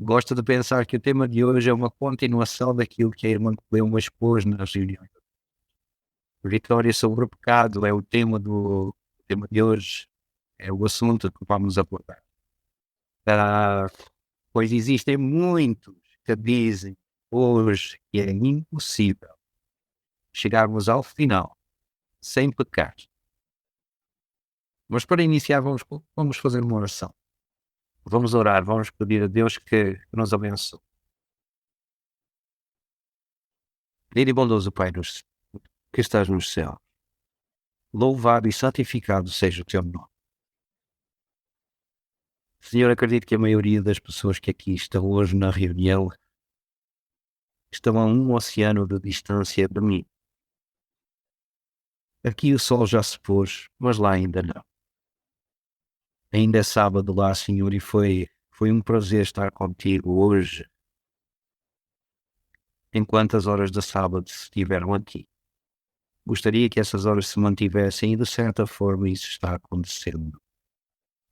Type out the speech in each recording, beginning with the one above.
Gosto de pensar que o tema de hoje é uma continuação daquilo que a irmã Cleuma expôs nas reuniões. Vitória sobre o pecado é o tema de hoje, é o assunto que vamos abordar. Ah, pois existem muitos que dizem hoje que é impossível chegarmos ao final sem pecar. Mas para iniciar vamos fazer uma oração. Vamos orar, vamos pedir a Deus que nos abençoe. Querido e bondoso Pai que estás no céu, louvado e santificado seja o teu nome. Senhor, acredito que a maioria das pessoas que aqui estão hoje na reunião estão a um oceano de distância de mim. Aqui o sol já se pôs, mas lá ainda não. Ainda é sábado lá, Senhor, e foi um prazer estar contigo hoje, enquanto as horas de sábado estiveram aqui. Gostaria que essas horas se mantivessem e, de certa forma, isso está acontecendo.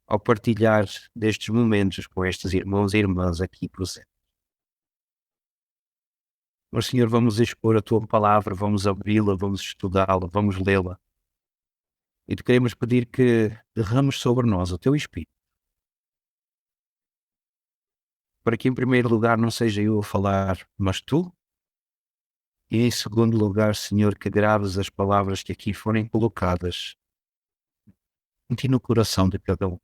Ao partilhar destes momentos com estes irmãos e irmãs aqui presentes. Mas, Senhor, vamos expor a Tua palavra, vamos abri-la, vamos estudá-la, vamos lê-la. E te queremos pedir que derrames sobre nós o Teu Espírito. Para que, em primeiro lugar, não seja eu a falar, mas Tu. E, em segundo lugar, Senhor, que graves as palavras que aqui forem colocadas em Ti no coração de cada um.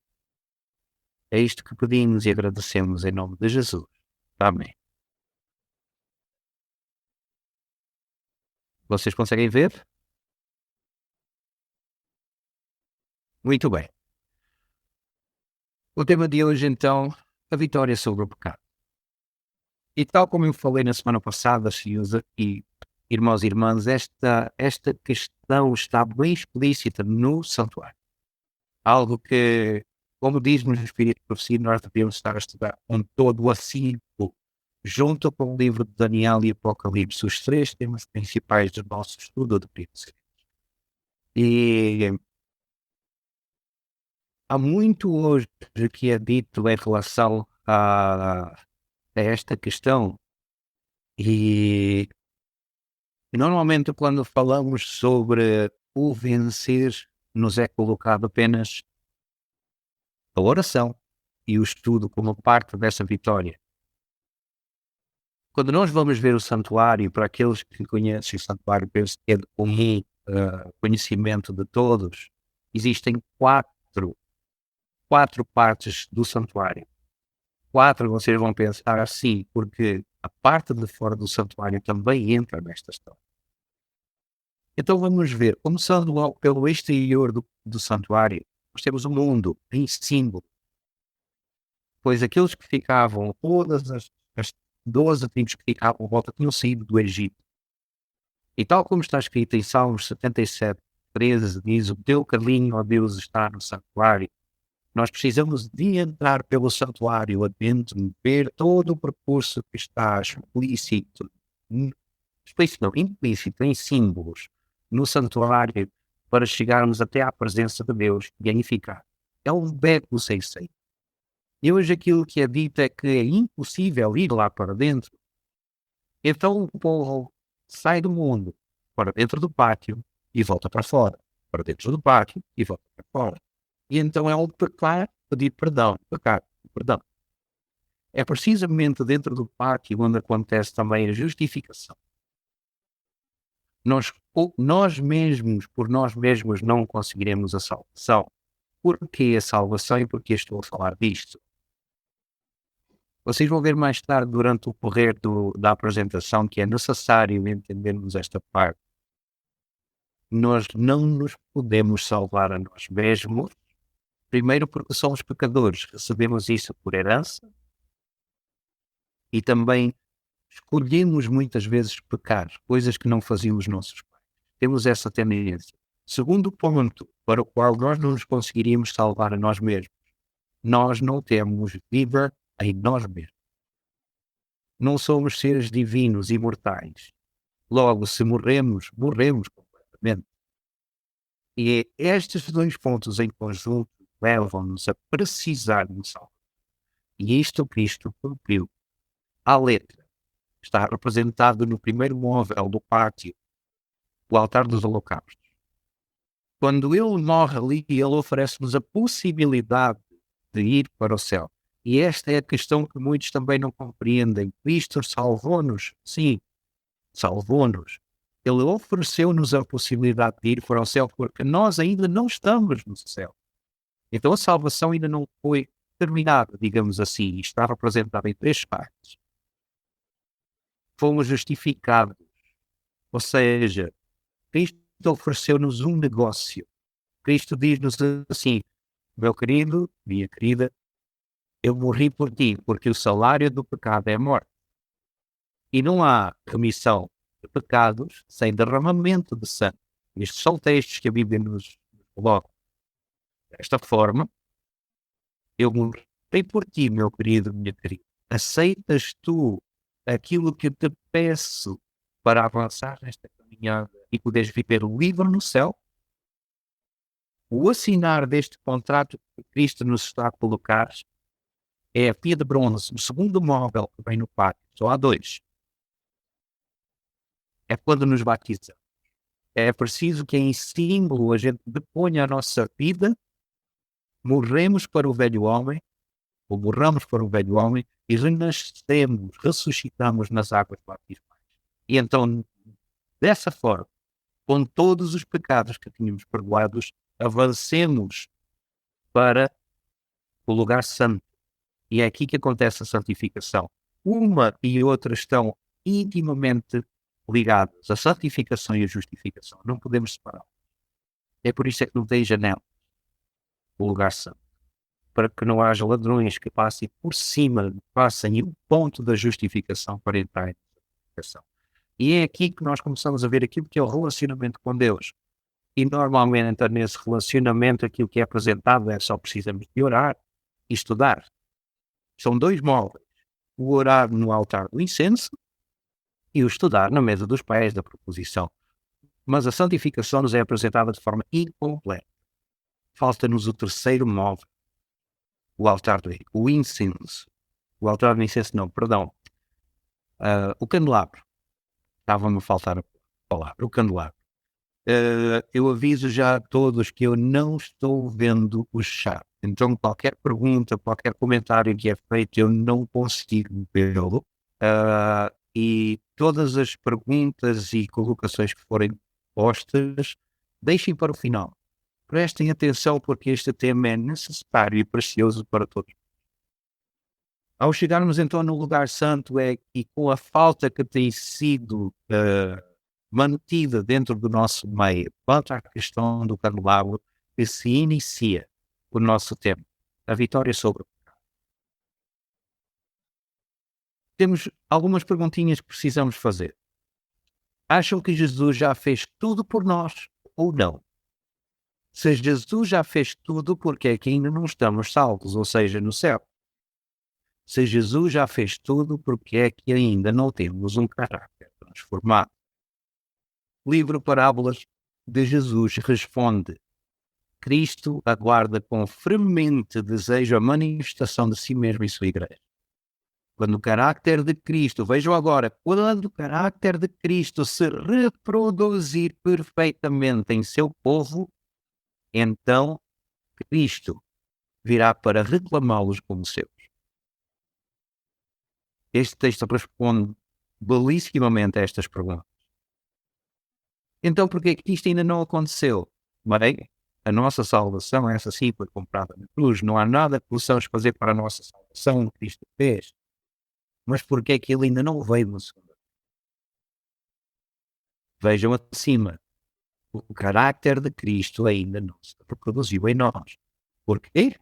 É isto que pedimos e agradecemos em nome de Jesus. Amém. Vocês conseguem ver? Muito bem. O tema de hoje, então, a vitória sobre o pecado. E tal como eu falei na semana passada, senhores e irmãos e irmãs, esta questão está bem explícita no santuário. Algo que, como diz no Espírito de Profecia, nós devemos estar a estudar com todo o afinco, junto com o livro de Daniel e Apocalipse, os três temas principais do nosso estudo de Bíblia. E há muito hoje que é dito em relação a esta questão e normalmente quando falamos sobre o vencer nos é colocado apenas a oração e o estudo como parte dessa vitória. Quando nós vamos ver o santuário, para aqueles que conhecem o santuário, penso que é de comum conhecimento de todos, existem quatro partes do santuário. Quatro vocês vão pensar assim, porque a parte de fora do santuário também entra nesta história. Então vamos ver, começando logo pelo exterior do santuário, nós temos o mundo em símbolo, pois aqueles que ficavam, todas as 12 tribos que ficavam à volta tinham saído do Egito. E tal como está escrito em Salmos 77, 13, diz: o teu caminho, ó Deus, está no santuário. Nós precisamos de entrar pelo santuário adentro, ver todo o percurso que está explícito não, implícito em símbolos no santuário para chegarmos até à presença de Deus e aí ficar. É um beco sem saída. E hoje aquilo que é dito é que é impossível ir lá para dentro. Então o povo sai do mundo para dentro do pátio e volta para fora. Para dentro do pátio e volta para fora. E então é um pecar, pedir perdão, pecar, perdão. É precisamente dentro do pátio onde acontece também a justificação. Nós mesmos, por nós mesmos, não conseguiremos a salvação. Porquê a salvação e porquê estou a falar disto? Vocês vão ver mais tarde, durante o correr da apresentação, que é necessário entendermos esta parte. Nós não nos podemos salvar a nós mesmos, primeiro porque somos pecadores, recebemos isso por herança, e também escolhemos muitas vezes pecar, coisas que não faziam os nossos pais. Temos essa tendência. Segundo ponto, para o qual nós não nos conseguiríamos salvar a nós mesmos, nós não temos vida em nós mesmos. Não somos seres divinos, imortais. Logo, se morremos, morremos completamente. E estes dois pontos em conjunto levam-nos a precisar de salvar. E isto Cristo cumpriu à letra. Está representado no primeiro móvel do pátio, o altar dos holocaustos. Quando ele morre ali, ele oferece-nos a possibilidade de ir para o céu. E esta é a questão que muitos também não compreendem. Cristo salvou-nos, sim, salvou-nos. Ele ofereceu-nos a possibilidade de ir para o céu porque nós ainda não estamos no céu. Então a salvação ainda não foi terminada, digamos assim, e está representada em 3 partes. Fomos justificados, ou seja, Cristo ofereceu-nos um negócio. Cristo diz-nos assim: meu querido, minha querida, eu morri por ti, porque o salário do pecado é a morte. E não há remissão de pecados sem derramamento de sangue. Estes são textos que a Bíblia nos coloca. Desta forma, eu morri por ti, meu querido, minha querida. Aceitas tu aquilo que te peço para avançar nesta caminhada e poderes viver livre no céu? O assinar deste contrato que Cristo nos está a colocar é a pia de bronze, o segundo móvel que vem no pátio. Só há 2. É quando nos batizamos. É preciso que em símbolo a gente deponha a nossa vida, morremos para o velho homem, ou morramos para o velho homem, e renascemos, ressuscitamos nas águas batismais. E então, dessa forma, com todos os pecados que tínhamos perdoados, avancemos para o lugar santo. E é aqui que acontece a santificação. Uma e outra estão intimamente ligadas. A santificação e a justificação. Não podemos separar. É por isso é que não tem janela o lugar santo. Para que não haja ladrões que passem por cima, passem o ponto da justificação para entrar em santificação. E é aqui que nós começamos a ver aquilo que é o relacionamento com Deus. E normalmente nesse relacionamento aquilo que é apresentado é só precisamos de orar e estudar. São 2 móveis. O orar no altar do incenso e o estudar na mesa dos pés da proposição. Mas a santificação nos é apresentada de forma incompleta. Falta-nos o terceiro móvel, o altar o incenso. O altar do incenso não, perdão. O candelabro. Estava-me a faltar a palavra, o candelabro. Eu aviso já a todos que eu não estou vendo o chat. Então qualquer pergunta, qualquer comentário que é feito, eu não consigo vê-lo. E todas as perguntas e colocações que forem postas, deixem para o final. Prestem atenção porque este tema é necessário e precioso para todos. Ao chegarmos então no lugar santo e com a falta que tem sido mantida dentro do nosso meio, quanto à questão do candelabro, que se inicia o nosso tema, a vitória sobre o pecado. Temos algumas perguntinhas que precisamos fazer. Acham que Jesus já fez tudo por nós ou não? Se Jesus já fez tudo, porque é que ainda não estamos salvos, ou seja, no céu? Se Jesus já fez tudo, porque é que ainda não temos um caráter transformado? O livro Parábolas de Jesus responde: Cristo aguarda com fremente desejo a manifestação de si mesmo e sua igreja. Quando o caráter de Cristo, vejam agora, quando o caráter de Cristo se reproduzir perfeitamente em seu povo, então Cristo virá para reclamá-los como seus. Este texto responde belíssimamente a estas perguntas. Então, por que é que isto ainda não aconteceu? Bem, a nossa salvação, essa sim, foi comprada na cruz. Não há nada que possamos fazer para a nossa salvação, Cristo fez. Mas por que é que ele ainda não veio no segundo? Vejam acima. O caráter de Cristo ainda não se reproduziu em nós. Porquê?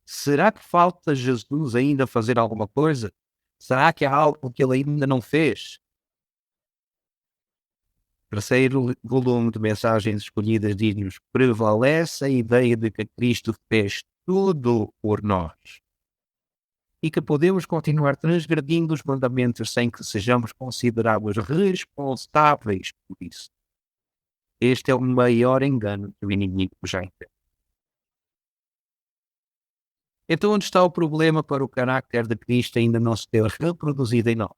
Será que falta Jesus ainda fazer alguma coisa? Será que há algo que ele ainda não fez? Terceiro volume de mensagens escolhidas diz-nos: prevalece a ideia de que Cristo fez tudo por nós e que podemos continuar transgredindo os mandamentos sem que sejamos considerados responsáveis por isso. Este é o maior engano que o inimigo já entende. Então, onde está o problema para o carácter de Cristo ainda não se ter reproduzido em nós?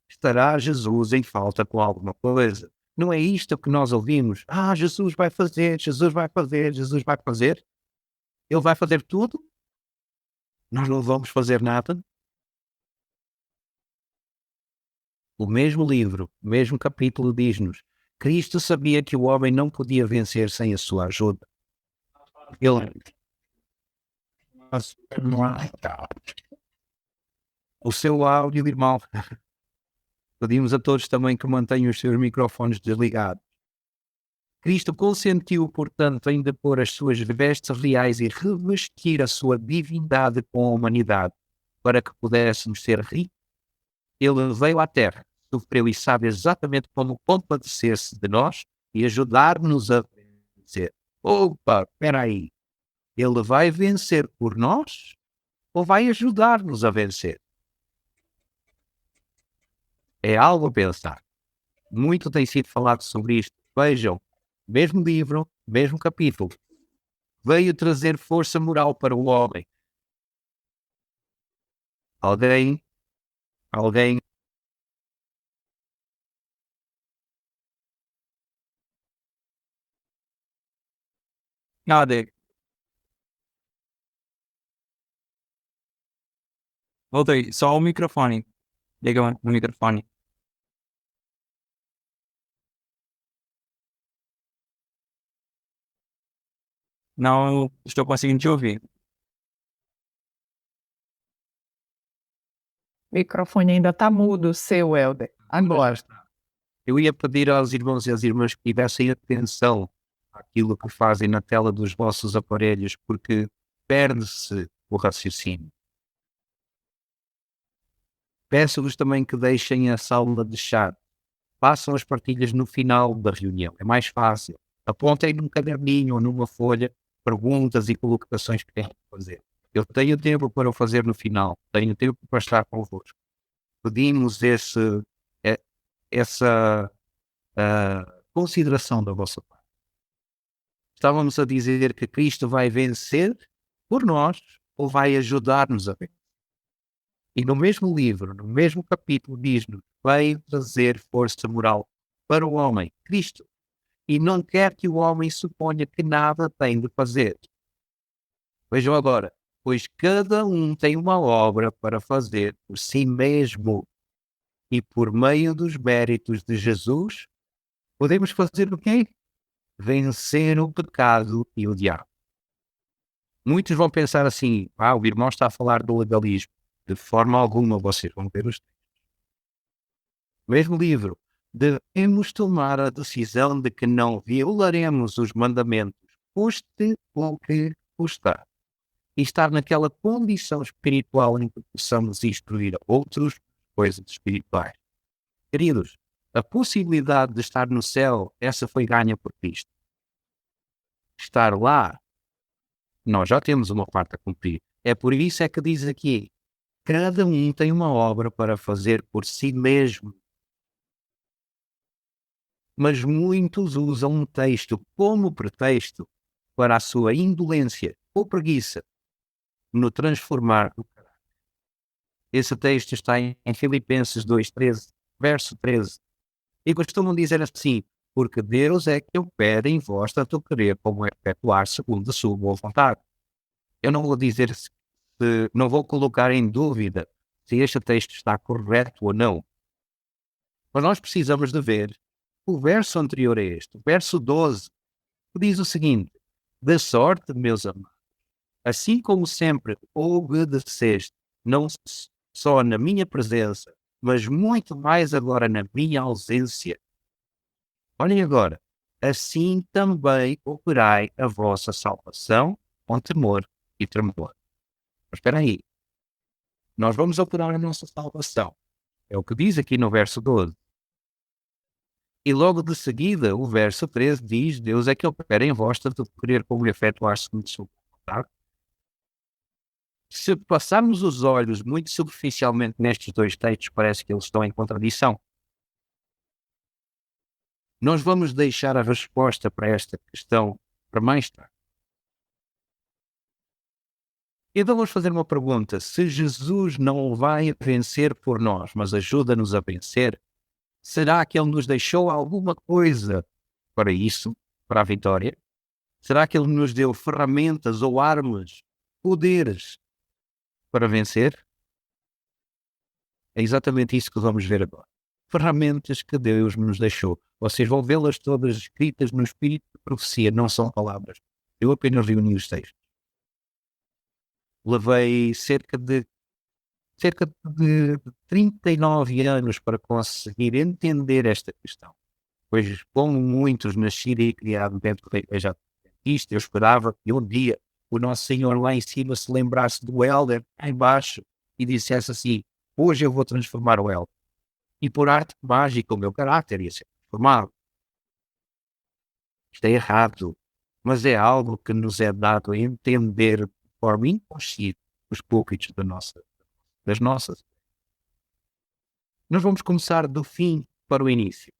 Estará Jesus em falta com alguma coisa? Não é isto que nós ouvimos? Ah, Jesus vai fazer, Jesus vai fazer, Jesus vai fazer. Ele vai fazer tudo? Nós não vamos fazer nada? O mesmo livro, o mesmo capítulo diz-nos: Cristo sabia que o homem não podia vencer sem a sua ajuda. Ele, o seu áudio, irmão, pedimos a todos também que mantenham os seus microfones desligados. Cristo consentiu, portanto, em depor as suas vestes reais e revestir a sua divindade com a humanidade, para que pudéssemos ser ricos. Ele veio à Terra, sofreu e sabe exatamente como compadecer-se de nós e ajudar-nos a vencer. Opa, espera aí. Ele vai vencer por nós ou vai ajudar-nos a vencer? É algo a pensar. Muito tem sido falado sobre isto. Vejam, mesmo livro, mesmo capítulo. Veio trazer força moral para o homem. Alguém, alguém, Nada, voltei, só o microfone. Liga o microfone. Não estou conseguindo te ouvir. O microfone ainda está mudo, o seu, Helder. Agora. eu ia pedir aos irmãos e às irmãs que tivessem atenção àquilo que fazem na tela dos vossos aparelhos, porque perde-se o raciocínio. Peço-vos também que deixem a sala de chat. Façam as partilhas no final da reunião. É mais fácil. Apontem num caderninho ou numa folha perguntas e colocações que têm que fazer. Eu tenho tempo para o fazer no final. Tenho tempo para estar convosco. Pedimos eh, essa consideração da vossa parte. Estávamos a dizer que Cristo vai vencer por nós ou vai ajudar-nos a vencer. E no mesmo livro, no mesmo capítulo, diz-nos: veio trazer força moral para o homem, Cristo, e não quer que o homem suponha que nada tem de fazer. Vejam agora, pois cada um tem uma obra para fazer por si mesmo, e por meio dos méritos de Jesus, podemos fazer o quê? Vencer o pecado e o diabo. Muitos vão pensar assim: o irmão está a falar do legalismo. De forma alguma, vocês vão ver os mesmo livro, devemos tomar a decisão de que não violaremos os mandamentos, custe o que custar, e estar naquela condição espiritual em que possamos instruir a outros coisas espirituais. Queridos, a possibilidade de estar no céu, essa foi ganha por Cristo. Estar lá, nós já temos uma parte a cumprir. É por isso é que diz aqui, cada um tem uma obra para fazer por si mesmo. Mas muitos usam um texto como pretexto para a sua indolência ou preguiça no transformar do caráter. Esse texto está em Filipenses 2:13, verso 13. E costumam dizer assim: porque Deus é que opera em vós tanto querer como efetuar segundo a sua boa vontade. Eu não vou dizer não vou colocar em dúvida se este texto está correto ou não. Mas nós precisamos de ver o verso anterior a este, o verso 12, que diz o seguinte: de sorte, meus amados, assim como sempre obedeceste, não só na minha presença, mas muito mais agora na minha ausência. Olhem agora, assim também operai a vossa salvação com temor e tremor. Mas espera aí, nós vamos operar a nossa salvação. É o que diz aqui no verso 12. E logo de seguida, o verso 13 diz: Deus é que opera em vós tanto querer como efetuar segundo a sua vontade. Se passarmos os olhos muito superficialmente nestes dois textos, parece que eles estão em contradição. Nós vamos deixar a resposta para esta questão para mais tarde. Então vamos fazer uma pergunta. Se Jesus não vai vencer por nós, mas ajuda-nos a vencer, será que Ele nos deixou alguma coisa para isso, para a vitória? Será que Ele nos deu ferramentas ou armas, poderes para vencer? É exatamente isso que vamos ver agora. Ferramentas que Deus nos deixou. Vocês vão vê-las todas escritas no espírito de profecia, não são palavras. Eu apenas reuni os textos. Levei cerca de 39 anos para conseguir entender esta questão. Pois, como muitos, nascido e criado dentro da igreja adventista, eu esperava que um dia o Nosso Senhor lá em cima se lembrasse do Helder lá embaixo e dissesse assim: hoje eu vou transformar o Helder. E por arte mágica o meu caráter ia ser transformado. Isto é errado, mas é algo que nos é dado a entender de forma inconsciente os púlpitos das nossas. Nós vamos começar do fim para o início.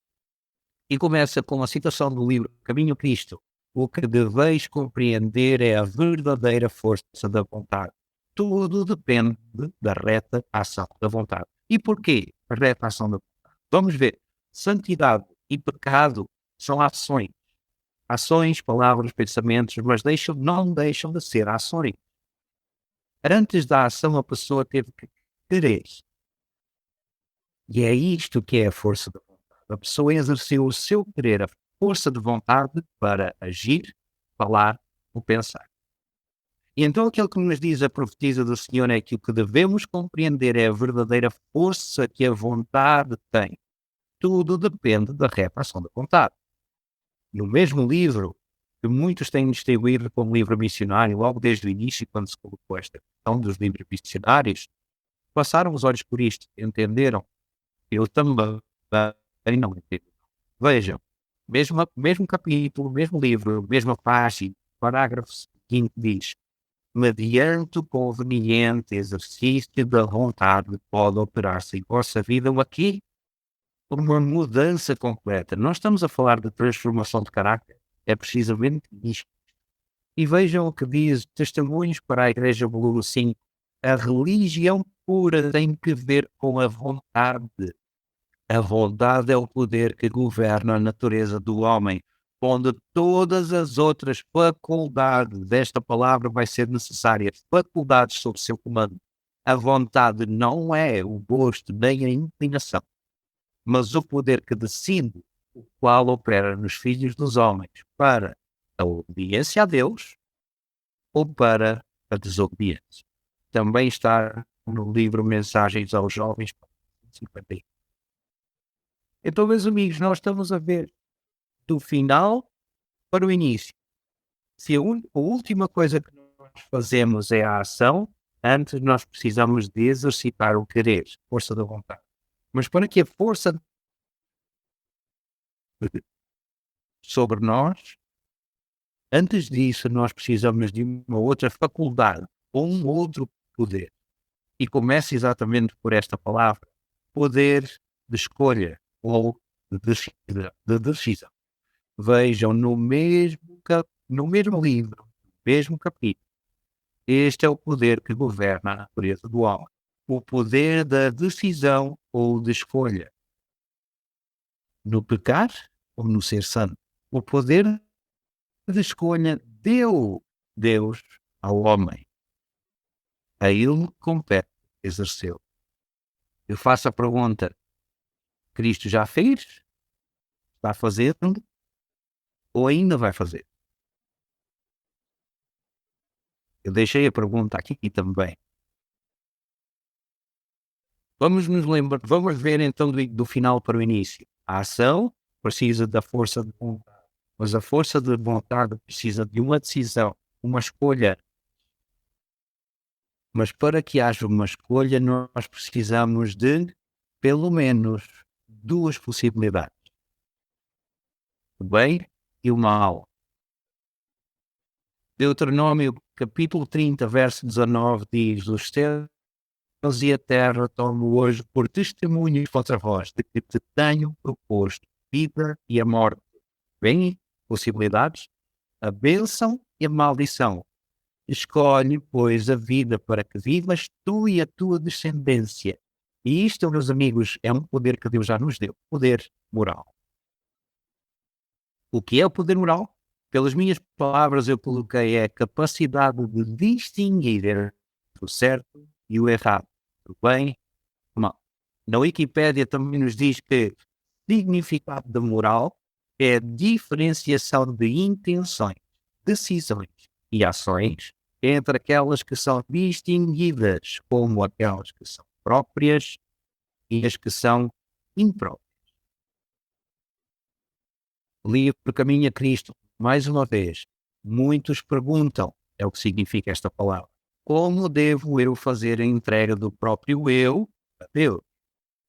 E começa com a citação do livro Caminho Cristo. O que deveis compreender é a verdadeira força da vontade. Tudo depende da reta ação da vontade. E porquê a reta ação da vontade? Vamos ver. Santidade e pecado são ações. Ações, palavras, pensamentos, mas não deixam de ser ações. Antes da ação, a pessoa teve que querer. E é isto que é a força da vontade. A pessoa exerceu o seu querer, a força de vontade para agir, falar ou pensar. E então aquilo que nos diz a profetisa do Senhor é que o que devemos compreender é a verdadeira força que a vontade tem. Tudo depende da reta ação da vontade. No mesmo livro, que muitos têm distribuído como livro missionário, logo desde o início, quando se colocou esta questão dos livros missionários, passaram os olhos por isto, entenderam. Eu também não entendo. Vejam, mesmo capítulo, mesmo livro, mesma página, parágrafo seguinte diz: mediante o conveniente exercício da vontade pode operar-se em vossa vida uma mudança completa. Nós estamos a falar de transformação de caráter. É precisamente isto. E vejam o que diz Testemunhos para a Igreja, volume 5. A religião pura tem que ver com a vontade. A vontade é o poder que governa a natureza do homem, onde todas as outras faculdades, esta palavra vai ser necessária, faculdades sob seu comando. A vontade não é o gosto nem a inclinação, mas o poder que decide, o qual opera nos filhos dos homens para a obediência a Deus ou para a desobediência. Também está no livro Mensagens aos Jovens, 51. Então, meus amigos, nós estamos a ver do final para o início. Se a última coisa que nós fazemos é a ação, antes nós precisamos de exercitar o querer, força da vontade. Mas para que a força sobre nós, antes disso nós precisamos de uma outra faculdade, ou um outro poder. E começa exatamente por esta palavra, poder de escolha ou de decisão. Vejam no mesmo livro, no mesmo capítulo, este é o poder que governa a natureza do homem. O poder da decisão ou de escolha. No pecar ou no ser santo. O poder de escolha deu Deus ao homem. A ele compete exerceu. Eu faço a pergunta: Cristo já fez? Está fazendo? Ou ainda vai fazer? Eu deixei a pergunta aqui também. Vamos ver então do final para o início. A ação precisa da força de vontade, mas a força de vontade precisa de uma decisão, uma escolha. Mas para que haja uma escolha, nós precisamos de, pelo menos, duas possibilidades: o bem e o mal. Deuteronômio capítulo 30, verso 19 diz: os céus e a terra tomo hoje por testemunhos contra vós de que te tenho proposto vida e a morte, bem, possibilidades, a bênção e a maldição. Escolhe, pois, a vida para que vivas tu e a tua descendência. E isto, meus amigos, é um poder que Deus já nos deu, poder moral. O que é o poder moral? Pelas minhas palavras, eu coloquei a capacidade de distinguir entre o certo e o errado, o bem e o mal. Na Wikipédia também nos diz que significado da moral é a diferenciação de intenções, decisões e ações entre aquelas que são distinguidas como aquelas que são próprias e as que são impróprias. Livre caminho a Cristo. Mais uma vez, muitos perguntam, é o que significa esta palavra, como devo eu fazer a entrega do próprio eu a Deus?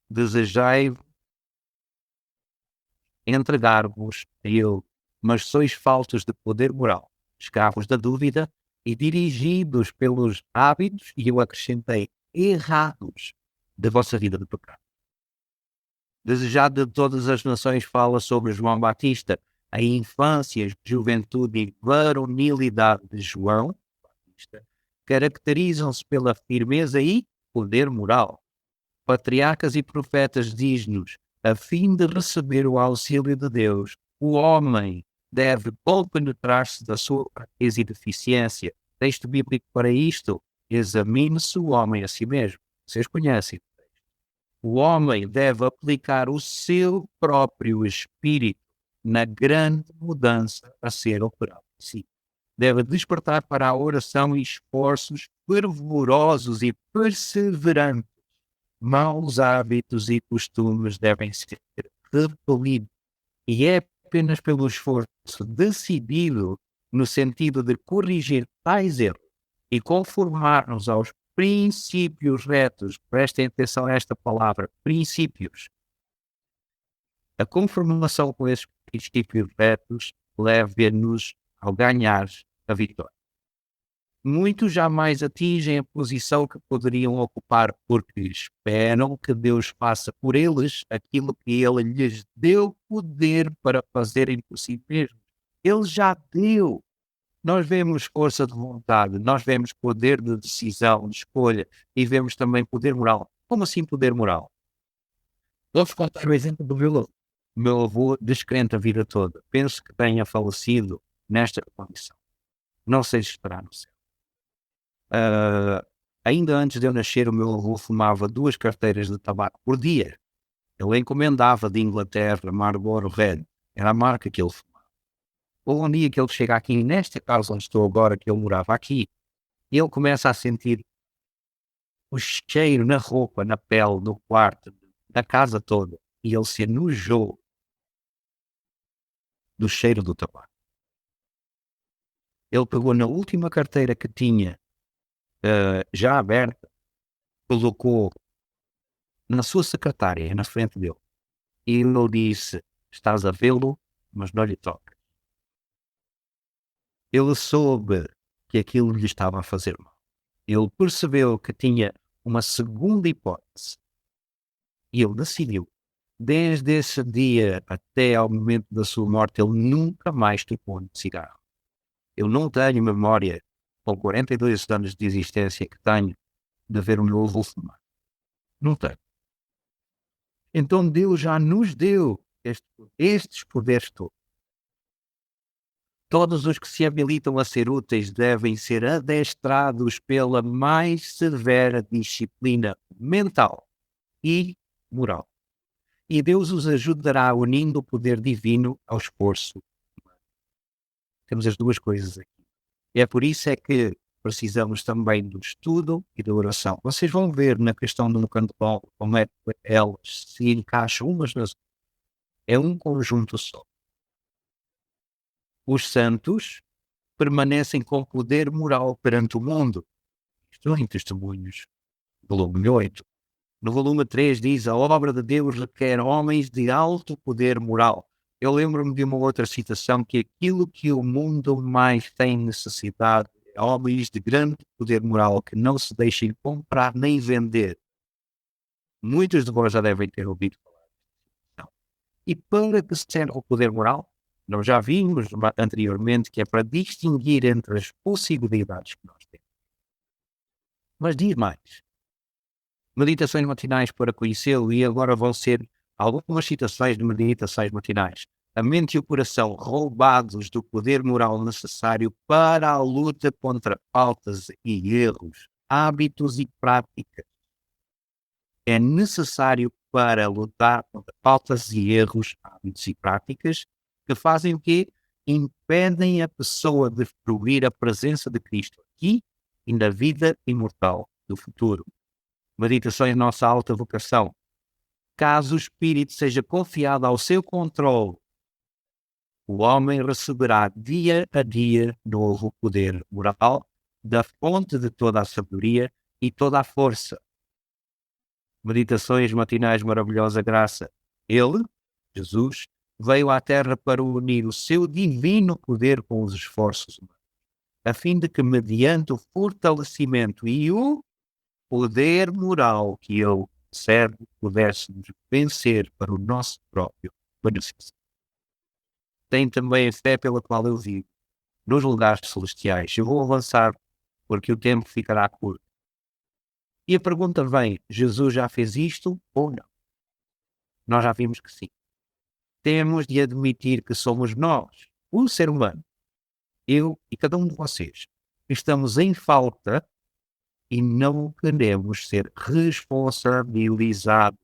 Desejai entregar-vos a Ele, mas sois faltos de poder moral, escravos da dúvida e dirigidos pelos hábitos, e eu acrescentei, errados da vossa vida de pecado. Desejado de todas as nações fala sobre João Batista, a infância, juventude e varonilidade de João Batista caracterizam-se pela firmeza e poder moral. Patriarcas e profetas diz-nos, a fim de receber o auxílio de Deus, o homem deve compenetrar-se da sua fraqueza e deficiência. Texto bíblico para isto, examine-se o homem a si mesmo. Vocês conhecem. O homem deve aplicar o seu próprio espírito na grande mudança a ser operada em si. Deve despertar para a oração e esforços fervorosos e perseverantes. Maus hábitos e costumes devem ser repelidos. E é apenas pelo esforço decidido no sentido de corrigir tais erros e conformar-nos aos princípios retos, prestem atenção a esta palavra, princípios. A conformação com esses princípios retos leva-nos ao ganhar a vitória. Muitos jamais atingem a posição que poderiam ocupar porque esperam que Deus faça por eles aquilo que Ele lhes deu poder para fazerem por si mesmos. Ele já deu. Nós vemos força de vontade, nós vemos poder de decisão, de escolha e vemos também poder moral. Como assim poder moral? Vou-vos contar o exemplo do meu avô. O meu avô, descrente a vida toda, penso que tenha falecido nesta condição. Não sei se estará no céu. Ainda antes de eu nascer, o meu avô fumava 2 carteiras de tabaco por dia. Ele encomendava de Inglaterra Marlboro Red. Era a marca que ele fumava. Houve um dia que ele chega aqui, nesta casa onde estou agora, que ele morava aqui, e ele começa a sentir o cheiro na roupa, na pele, no quarto, na casa toda. E ele se enojou do cheiro do tabaco. Ele pegou na última carteira que tinha, já aberta, colocou na sua secretária, na frente dele. E ele disse, estás a vê-lo, mas não lhe toca. Ele soube que aquilo lhe estava a fazer mal. Ele percebeu que tinha uma segunda hipótese. E ele decidiu. Desde esse dia até ao momento da sua morte, ele nunca mais tocou no cigarro. Eu não tenho memória, com 42 anos de existência que tenho, de ver o meu avô fumar. Não tenho. Então Deus já nos deu estes poderes todos. Todos os que se habilitam a ser úteis devem ser adestrados pela mais severa disciplina mental e moral. E Deus os ajudará unindo o poder divino ao esforço humano. Temos as duas coisas aqui. E é por isso é que precisamos também do estudo e da oração. Vocês vão ver na questão do canto Paulo como é que elas se encaixam umas nas outras. É um conjunto só. Os santos permanecem com poder moral perante o mundo. Isto em Testemunhos, volume 8. No volume 3 diz, a obra de Deus requer homens de alto poder moral. Eu lembro-me de uma outra citação que aquilo que o mundo mais tem necessidade é homens de grande poder moral que não se deixem comprar nem vender. Muitos de vós já devem ter ouvido falar disso. E para que serve o poder moral? Nós já vimos anteriormente que é para distinguir entre as possibilidades que nós temos. Mas diz mais. Meditações matinais para conhecê-lo, e agora vão ser algumas citações de meditações matinais. A mente e o coração roubados do poder moral necessário para a luta contra faltas e erros, hábitos e práticas. É necessário para lutar contra faltas e erros, hábitos e práticas que fazem o quê? Impedem a pessoa de fruir a presença de Cristo aqui e na vida imortal do futuro. Meditações nossa alta vocação. Caso o Espírito seja confiado ao seu controle, o homem receberá dia a dia novo poder moral da fonte de toda a sabedoria e toda a força. Meditações matinais maravilhosa graça. Ele, Jesus, veio à Terra para unir o seu divino poder com os esforços humanos, a fim de que, mediante o fortalecimento e o poder moral que ele serve, pudéssemos vencer para o nosso próprio benefício. Tem também a fé pela qual eu vivo, nos lugares celestiais. Eu vou avançar, porque o tempo ficará curto. E a pergunta vem, Jesus já fez isto ou não? Nós já vimos que sim. Temos de admitir que somos nós, um ser humano, eu e cada um de vocês, que estamos em falta e não queremos ser responsabilizados.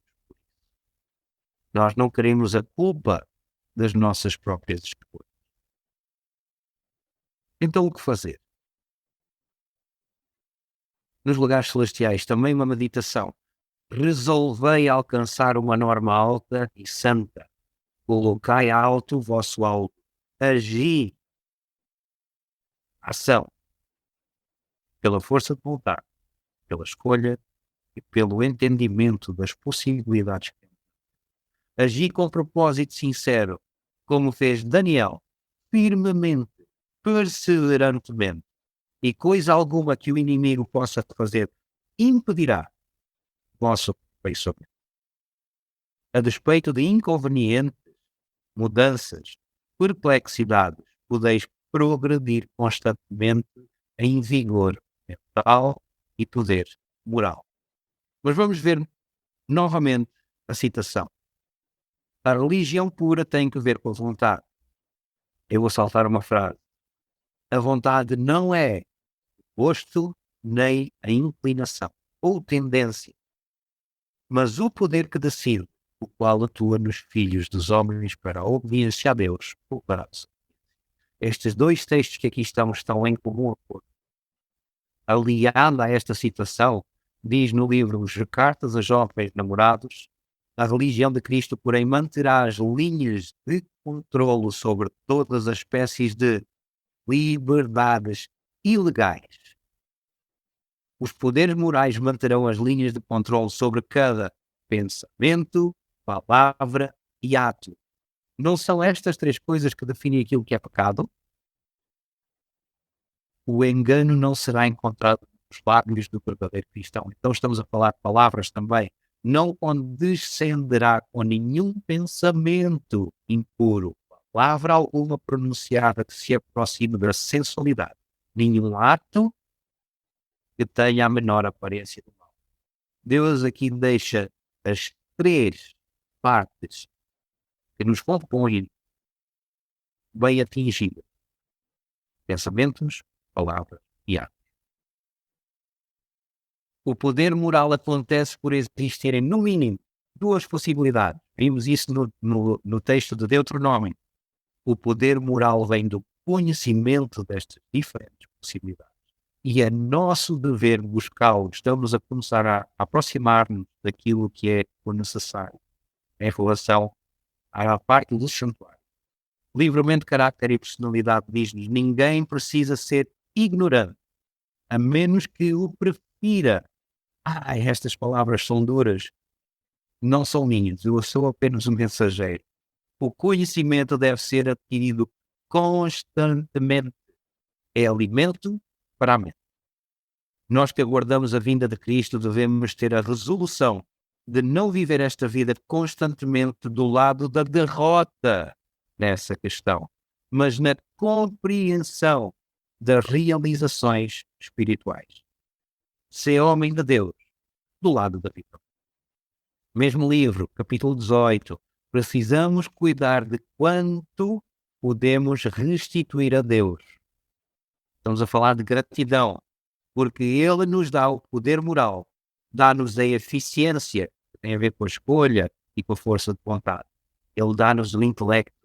Nós não queremos a culpa das nossas próprias escolhas. Então o que fazer? Nos lugares celestiais, também uma meditação. Resolvei alcançar uma norma alta e santa. Colocai alto o vosso alto. Agi. Ação. Pela força de vontade, pela escolha e pelo entendimento das possibilidades. Agi com propósito sincero, como fez Daniel, firmemente, perseverantemente, e coisa alguma que o inimigo possa fazer impedirá o vosso aperfeiçoamento. A despeito de inconvenientes, mudanças, perplexidades, podeis progredir constantemente em vigor mental e poder moral. Mas vamos ver novamente a citação. A religião pura tem que ver com a vontade. Eu vou saltar uma frase. A vontade não é o gosto nem a inclinação ou tendência, mas o poder que decide, o qual atua nos filhos dos homens para a obediência a Deus ou para a desobediência. Estes dois textos que aqui estão em comum acordo. Aliado a esta citação, diz no livro As Cartas a Jovens Namorados, a religião de Cristo, porém, manterá as linhas de controlo sobre todas as espécies de liberdades ilegais. Os poderes morais manterão as linhas de controle sobre cada pensamento, palavra e ato. Não são estas três coisas que definem aquilo que é pecado? O engano não será encontrado nos lábios do verdadeiro cristão. Então estamos a falar de palavras também. Não condescenderá com nenhum pensamento impuro, palavra alguma pronunciada que se aproxime da sensualidade, nenhum ato que tenha a menor aparência do mal. Deus aqui deixa as três partes que nos compõem bem atingidas: pensamentos, palavras e atos. O poder moral acontece por existirem, no mínimo, duas possibilidades. Vimos isso no texto de Deuteronômio. O poder moral vem do conhecimento destas diferentes possibilidades. E é nosso dever buscá-lo. Estamos a começar a aproximar-nos daquilo que é o necessário em relação à parte do santuário. Livramento, caráter e personalidade diz-nos: ninguém precisa ser ignorante, a menos que o prefira. Estas palavras são duras. Não são minhas, eu sou apenas um mensageiro. O conhecimento deve ser adquirido constantemente. É alimento para a mente. Nós que aguardamos a vinda de Cristo devemos ter a resolução de não viver esta vida constantemente do lado da derrota, nessa questão, mas na compreensão das realizações espirituais. Ser homem de Deus, do lado da vida. Mesmo livro, capítulo 18, precisamos cuidar de quanto podemos restituir a Deus. Estamos a falar de gratidão, porque Ele nos dá o poder moral, dá-nos a eficiência, que tem a ver com a escolha e com a força de vontade. Ele dá-nos o intelecto.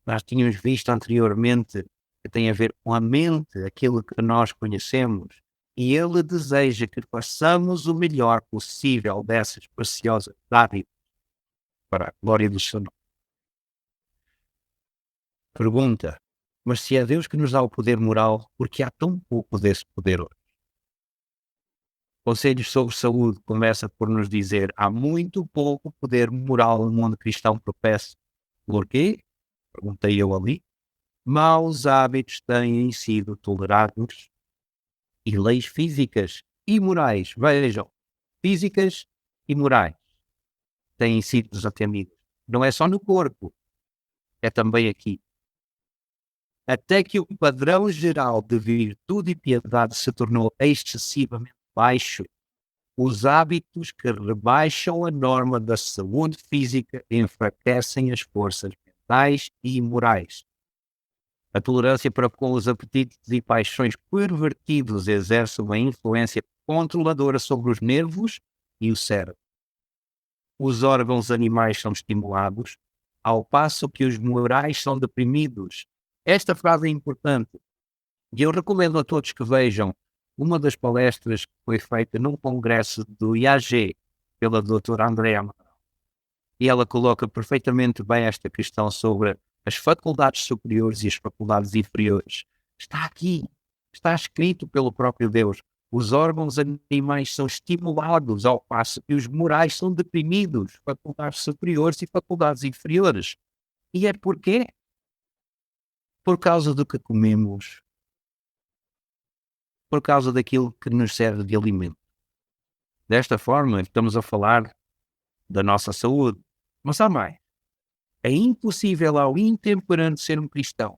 Nós tínhamos visto anteriormente que tem a ver com a mente, aquilo que nós conhecemos. E Ele deseja que façamos o melhor possível dessas preciosas dádivas para a glória do seu nome. Pergunta: mas se é Deus que nos dá o poder moral, por que há tão pouco desse poder hoje? Conselhos sobre Saúde começa por nos dizer: há muito pouco poder moral no mundo cristão professa. Por quê? Perguntei eu ali. Maus hábitos têm sido tolerados e leis físicas e morais, vejam, físicas e morais, têm sido desatendidas. Não é só no corpo, é também aqui. Até que o padrão geral de virtude e piedade se tornou excessivamente baixo, os hábitos que rebaixam a norma da saúde física enfraquecem as forças mentais e morais. A tolerância para com os apetites e paixões pervertidos exerce uma influência controladora sobre os nervos e o cérebro. Os órgãos animais são estimulados, ao passo que os morais são deprimidos. Esta frase é importante e eu recomendo a todos que vejam uma das palestras que foi feita num congresso do IAG pela doutora Andrea Amaral. E ela coloca perfeitamente bem esta questão sobre as faculdades superiores e as faculdades inferiores. Está aqui, está escrito pelo próprio Deus. Os órgãos animais são estimulados, ao passo que os morais são deprimidos, faculdades superiores e faculdades inferiores. E é porquê? Por causa do que comemos, por causa daquilo que nos serve de alimento. Desta forma, estamos a falar da nossa saúde. Mas há mais. É impossível ao intemperante ser um cristão,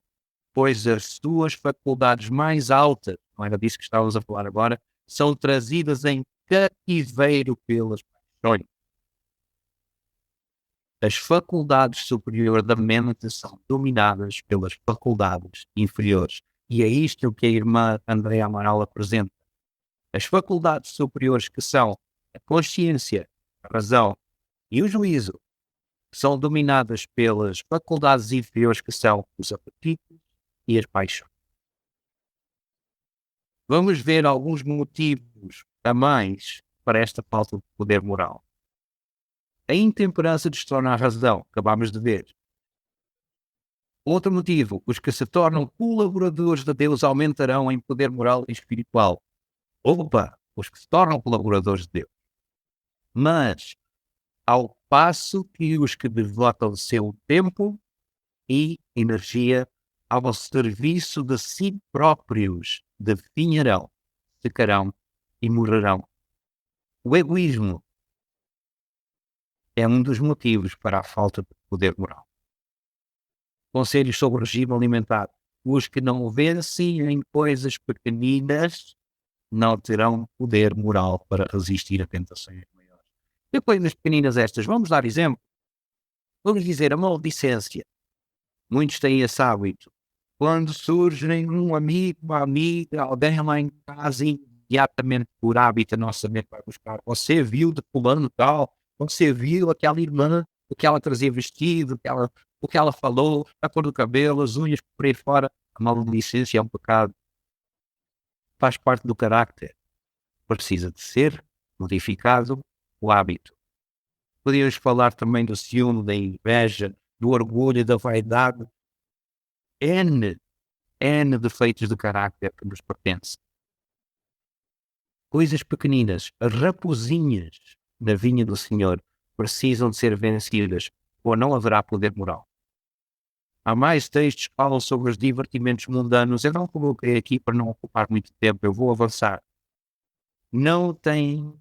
pois as suas faculdades mais altas, não era disso que estávamos a falar agora, são trazidas em cativeiro pelas paixões. As faculdades superiores da mente são dominadas pelas faculdades inferiores. E é isto que a irmã Andrea Amaral apresenta. As faculdades superiores, que são a consciência, a razão e o juízo, são dominadas pelas faculdades inferiores, que são os apetites e as paixões. Vamos ver alguns motivos a mais para esta falta de poder moral. A intemperança destorna a razão, acabamos de ver. Outro motivo: os que se tornam colaboradores de Deus aumentarão em poder moral e espiritual. Opa! Os que se tornam colaboradores de Deus. Mas, ao passo que os que devotam seu tempo e energia ao serviço de si próprios definharão, secarão e morrerão. O egoísmo é um dos motivos para a falta de poder moral. Conselhos sobre o regime alimentar: os que não vencem em coisas pequeninas não terão poder moral para resistir a tentações maiores. Que coisas pequeninas estas? Vamos dar exemplo. Vamos dizer a maldicência. Muitos têm esse hábito. Quando surge um amigo, uma amiga, alguém lá em casa, imediatamente por hábito a nossa mente vai buscar: você viu de fulano tal? Você viu aquela irmã, o que ela trazia vestido, o que ela falou, a cor do cabelo, as unhas por aí fora? A maldicência é um pecado. Faz parte do carácter. Precisa de ser modificado o hábito. Podíamos falar também do ciúme, da inveja, do orgulho, da vaidade. N defeitos de carácter que nos pertencem. Coisas pequeninas, as raposinhas da vinha do Senhor, precisam de ser vencidas, ou não haverá poder moral. Há mais textos que falam sobre os divertimentos mundanos. Eu não coloquei aqui para não ocupar muito tempo, eu vou avançar. Não têm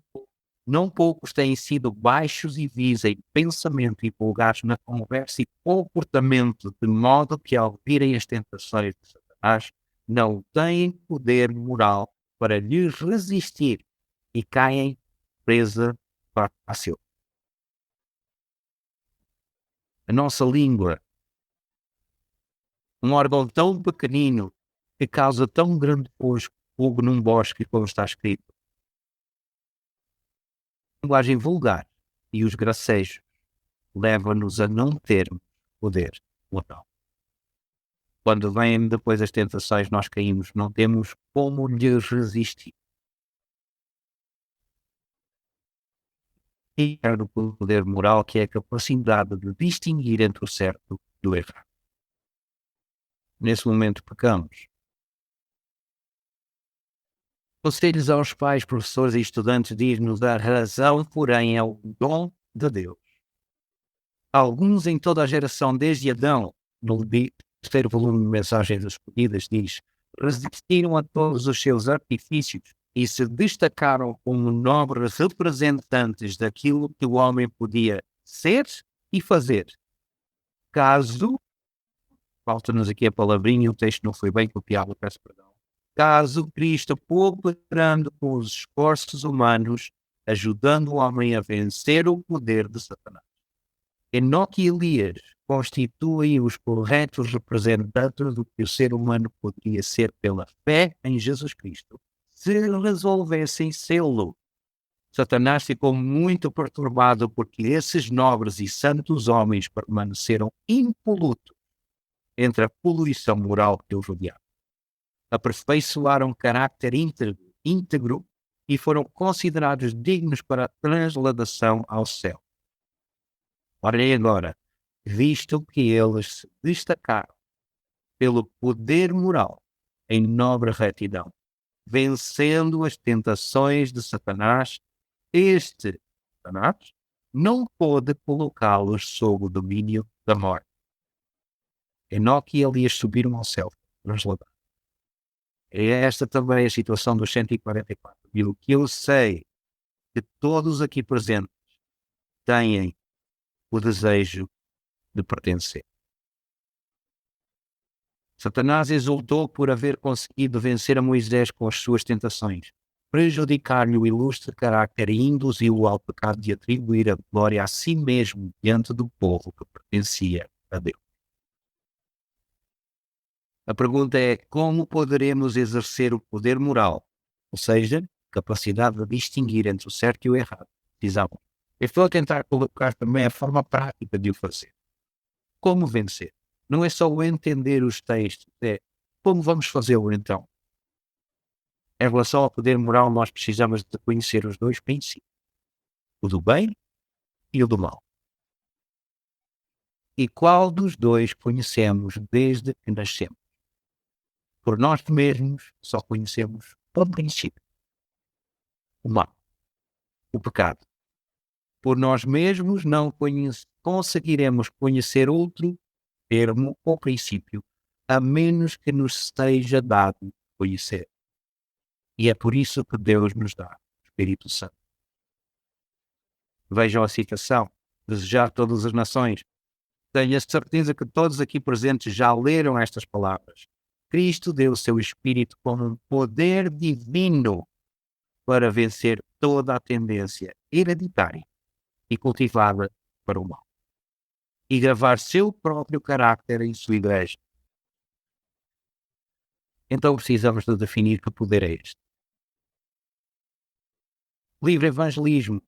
Não poucos têm sido baixos e vis em pensamento e vulgares na conversa e comportamento, de modo que ao virem as tentações de Satanás, não têm poder moral para lhes resistir e caem presa fácil. A nossa língua, um órgão tão pequenino que causa tão grande fogo num bosque, como está escrito. A linguagem vulgar e os gracejos levam-nos a não termos poder moral. Quando vêm depois as tentações, nós caímos, não temos como lhes resistir. E é o poder moral, que é a capacidade de distinguir entre o certo do errado. Nesse momento pecamos. Conselhos aos pais, professores e estudantes diz-nos a razão, porém, é o dom de Deus. Alguns em toda a geração, desde Adão, no terceiro volume de Mensagens Escolhidas, diz: resistiram a todos os seus artifícios e se destacaram como nobres representantes daquilo que o homem podia ser e fazer. Caso, falta-nos aqui a palavrinha, o texto não foi bem copiado, peço perdão. Caso Cristo, cooperando com os esforços humanos, ajudando o homem a vencer o poder de Satanás. Enoque e Elias constituem os corretos representantes do que o ser humano poderia ser pela fé em Jesus Cristo, se resolvessem sê-lo. Satanás ficou muito perturbado porque esses nobres e santos homens permaneceram impolutos entre a poluição moral que os rodeava. Aperfeiçoaram caráter íntegro e foram considerados dignos para a transladação ao céu. Olhem agora, visto que eles se destacaram pelo poder moral em nobre retidão, vencendo as tentações de Satanás, este Satanás não pôde colocá-los sob o domínio da morte. Enoque e Elias subiram ao céu, transladados. É esta também a situação dos 144. E o que eu sei que todos aqui presentes têm o desejo de pertencer. Satanás exultou por haver conseguido vencer a Moisés com as suas tentações, prejudicar-lhe o ilustre caráter e induziu-o ao pecado de atribuir a glória a si mesmo diante do povo que pertencia a Deus. A pergunta é: como poderemos exercer o poder moral, ou seja, capacidade de distinguir entre o certo e o errado? Eu estou a tentar colocar também a forma prática de o fazer. Como vencer? Não é só o entender os textos, é como vamos fazê-lo então? Em relação ao poder moral, nós precisamos de conhecer os dois princípios, o do bem e o do mal. E qual dos dois conhecemos desde que nascemos? Por nós mesmos só conhecemos o princípio, o mal, o pecado. Por nós mesmos não conseguiremos conhecer outro termo ou princípio, a menos que nos seja dado conhecer. E é por isso que Deus nos dá o Espírito Santo. Vejam a citação: desejar todas as nações. Tenho a certeza que todos aqui presentes já leram estas palavras. Cristo deu o seu Espírito como um poder divino para vencer toda a tendência hereditária e cultivada para o mal, e gravar seu próprio caráter em sua igreja. Então precisamos de definir que poder é este. O livre evangelismo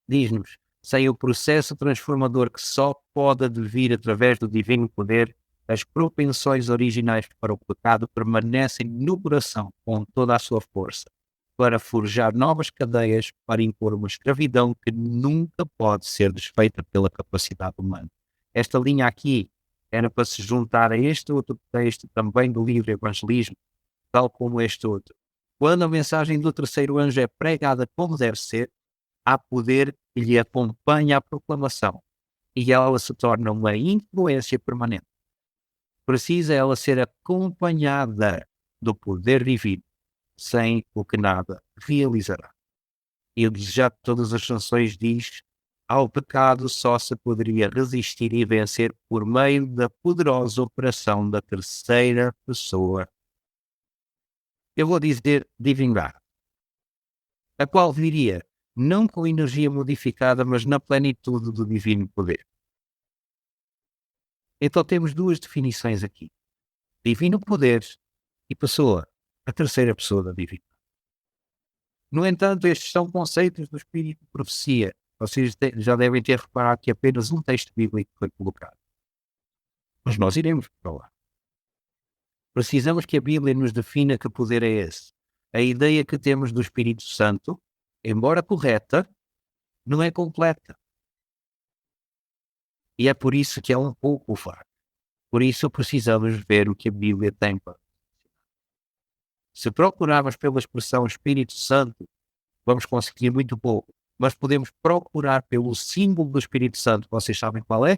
diz-nos: sem o processo transformador que só pode advir através do divino poder, as propensões originais para o pecado permanecem no coração com toda a sua força, para forjar novas cadeias, para impor uma escravidão que nunca pode ser desfeita pela capacidade humana. Esta linha aqui era para se juntar a este outro texto também do livre evangelismo, tal como este outro. Quando a mensagem do terceiro anjo é pregada como deve ser, há poder que lhe acompanha a proclamação, e ela se torna uma influência permanente. Precisa ela ser acompanhada do poder divino, sem o que nada realizará. e o desejar de todas as sanções diz: ao pecado só se poderia resistir e vencer por meio da poderosa operação da terceira pessoa. Eu vou dizer divindade, a qual viria não com energia modificada, mas na plenitude do divino poder. Então temos duas definições aqui: divino poder e pessoa, a terceira pessoa da divindade. No entanto, estes são conceitos do Espírito de Profecia. Vocês já devem ter reparado que apenas um texto bíblico foi colocado. Mas nós iremos para lá. Precisamos que a Bíblia nos defina que poder é esse. A ideia que temos do Espírito Santo, embora correta, não é completa. E é por isso que é um pouco vago. Por isso precisamos ver o que a Bíblia tem para. Se procurarmos pela expressão Espírito Santo, vamos conseguir muito pouco. Mas podemos procurar pelo símbolo do Espírito Santo. Vocês sabem qual é?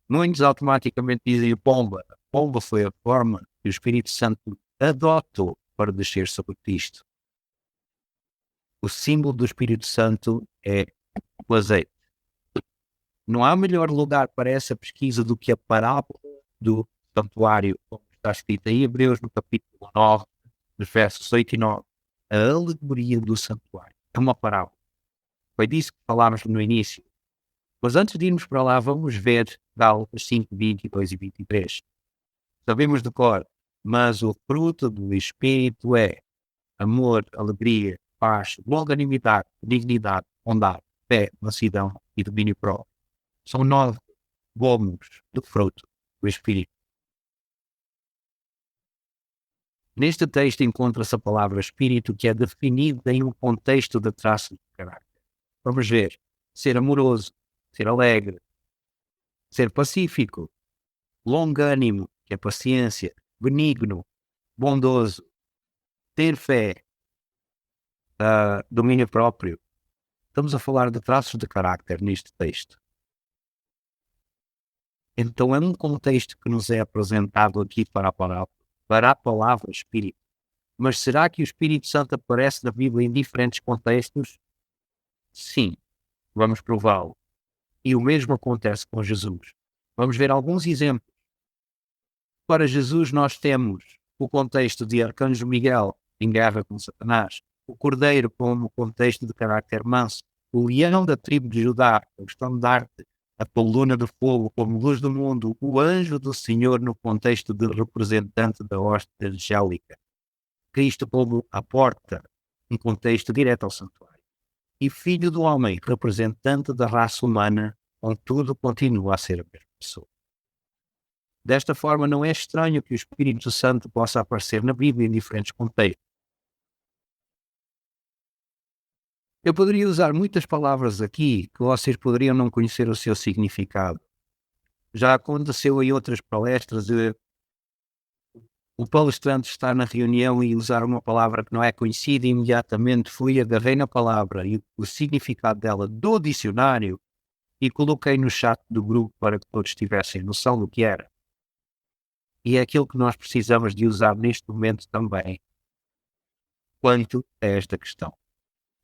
Muitos automaticamente dizem pomba. A pomba foi a forma que o Espírito Santo adotou para descer sobre Cristo. O símbolo do Espírito Santo é o azeite. Não há melhor lugar para essa pesquisa do que a parábola do santuário, como está escrito em Hebreus, no capítulo 9, nos versos 8 e 9. A alegoria do santuário. É uma parábola. Foi disso que falámos no início. Mas antes de irmos para lá, vamos ver Gálatas 5, 22 e 23. Sabemos de cor, mas o fruto do Espírito é amor, alegria, paz, longanimidade, dignidade, bondade, fé, mansidão e domínio próprio. São 9 gomos do fruto do Espírito. Neste texto encontra-se a palavra Espírito, que é definida em um contexto de traços de caráter. Vamos ver: ser amoroso, ser alegre, ser pacífico, longânimo, que é paciência, benigno, bondoso, ter fé, domínio próprio. Estamos a falar de traços de caráter neste texto. Então é um contexto que nos é apresentado aqui para a palavra Espírito. Mas será que o Espírito Santo aparece na Bíblia em diferentes contextos? Sim, vamos prová-lo. E o mesmo acontece com Jesus. Vamos ver alguns exemplos. Para Jesus nós temos o contexto de Arcanjo Miguel em guerra com Satanás, o Cordeiro como contexto de caráter manso, o leão da tribo de Judá, o estandarte, a coluna de fogo como luz do mundo, o anjo do Senhor no contexto de representante da hoste angélica, Cristo como a porta, um contexto direto ao santuário, e Filho do Homem, representante da raça humana, onde tudo continua a ser a mesma pessoa. Desta forma, não é estranho que o Espírito Santo possa aparecer na Bíblia em diferentes contextos. Eu poderia usar muitas palavras aqui que vocês poderiam não conhecer o seu significado. Já aconteceu em outras palestras o palestrante estar na reunião e usar uma palavra que não é conhecida e imediatamente fui, agarrei na palavra e o significado dela do dicionário e coloquei no chat do grupo para que todos tivessem noção do que era. E é aquilo que nós precisamos de usar neste momento também, quanto a esta questão.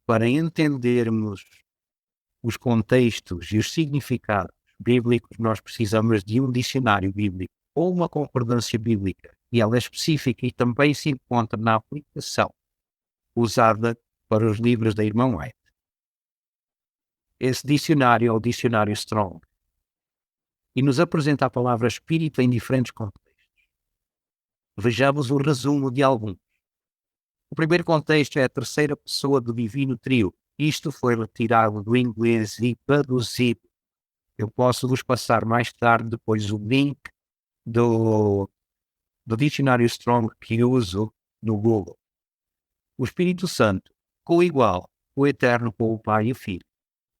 Para entendermos os contextos e os significados bíblicos, nós precisamos de um dicionário bíblico ou uma concordância bíblica. E ela é específica e também se encontra na aplicação usada para os livros da irmã White. Esse dicionário é o dicionário Strong e nos apresenta a palavra Espírito em diferentes contextos. Vejamos o resumo de alguns. O primeiro contexto é a terceira pessoa do divino trio. Isto foi retirado do inglês e traduzido. Eu posso vos passar mais tarde depois o link do dicionário Strong que uso no Google. O Espírito Santo, coigual, o Eterno com o Pai e o Filho,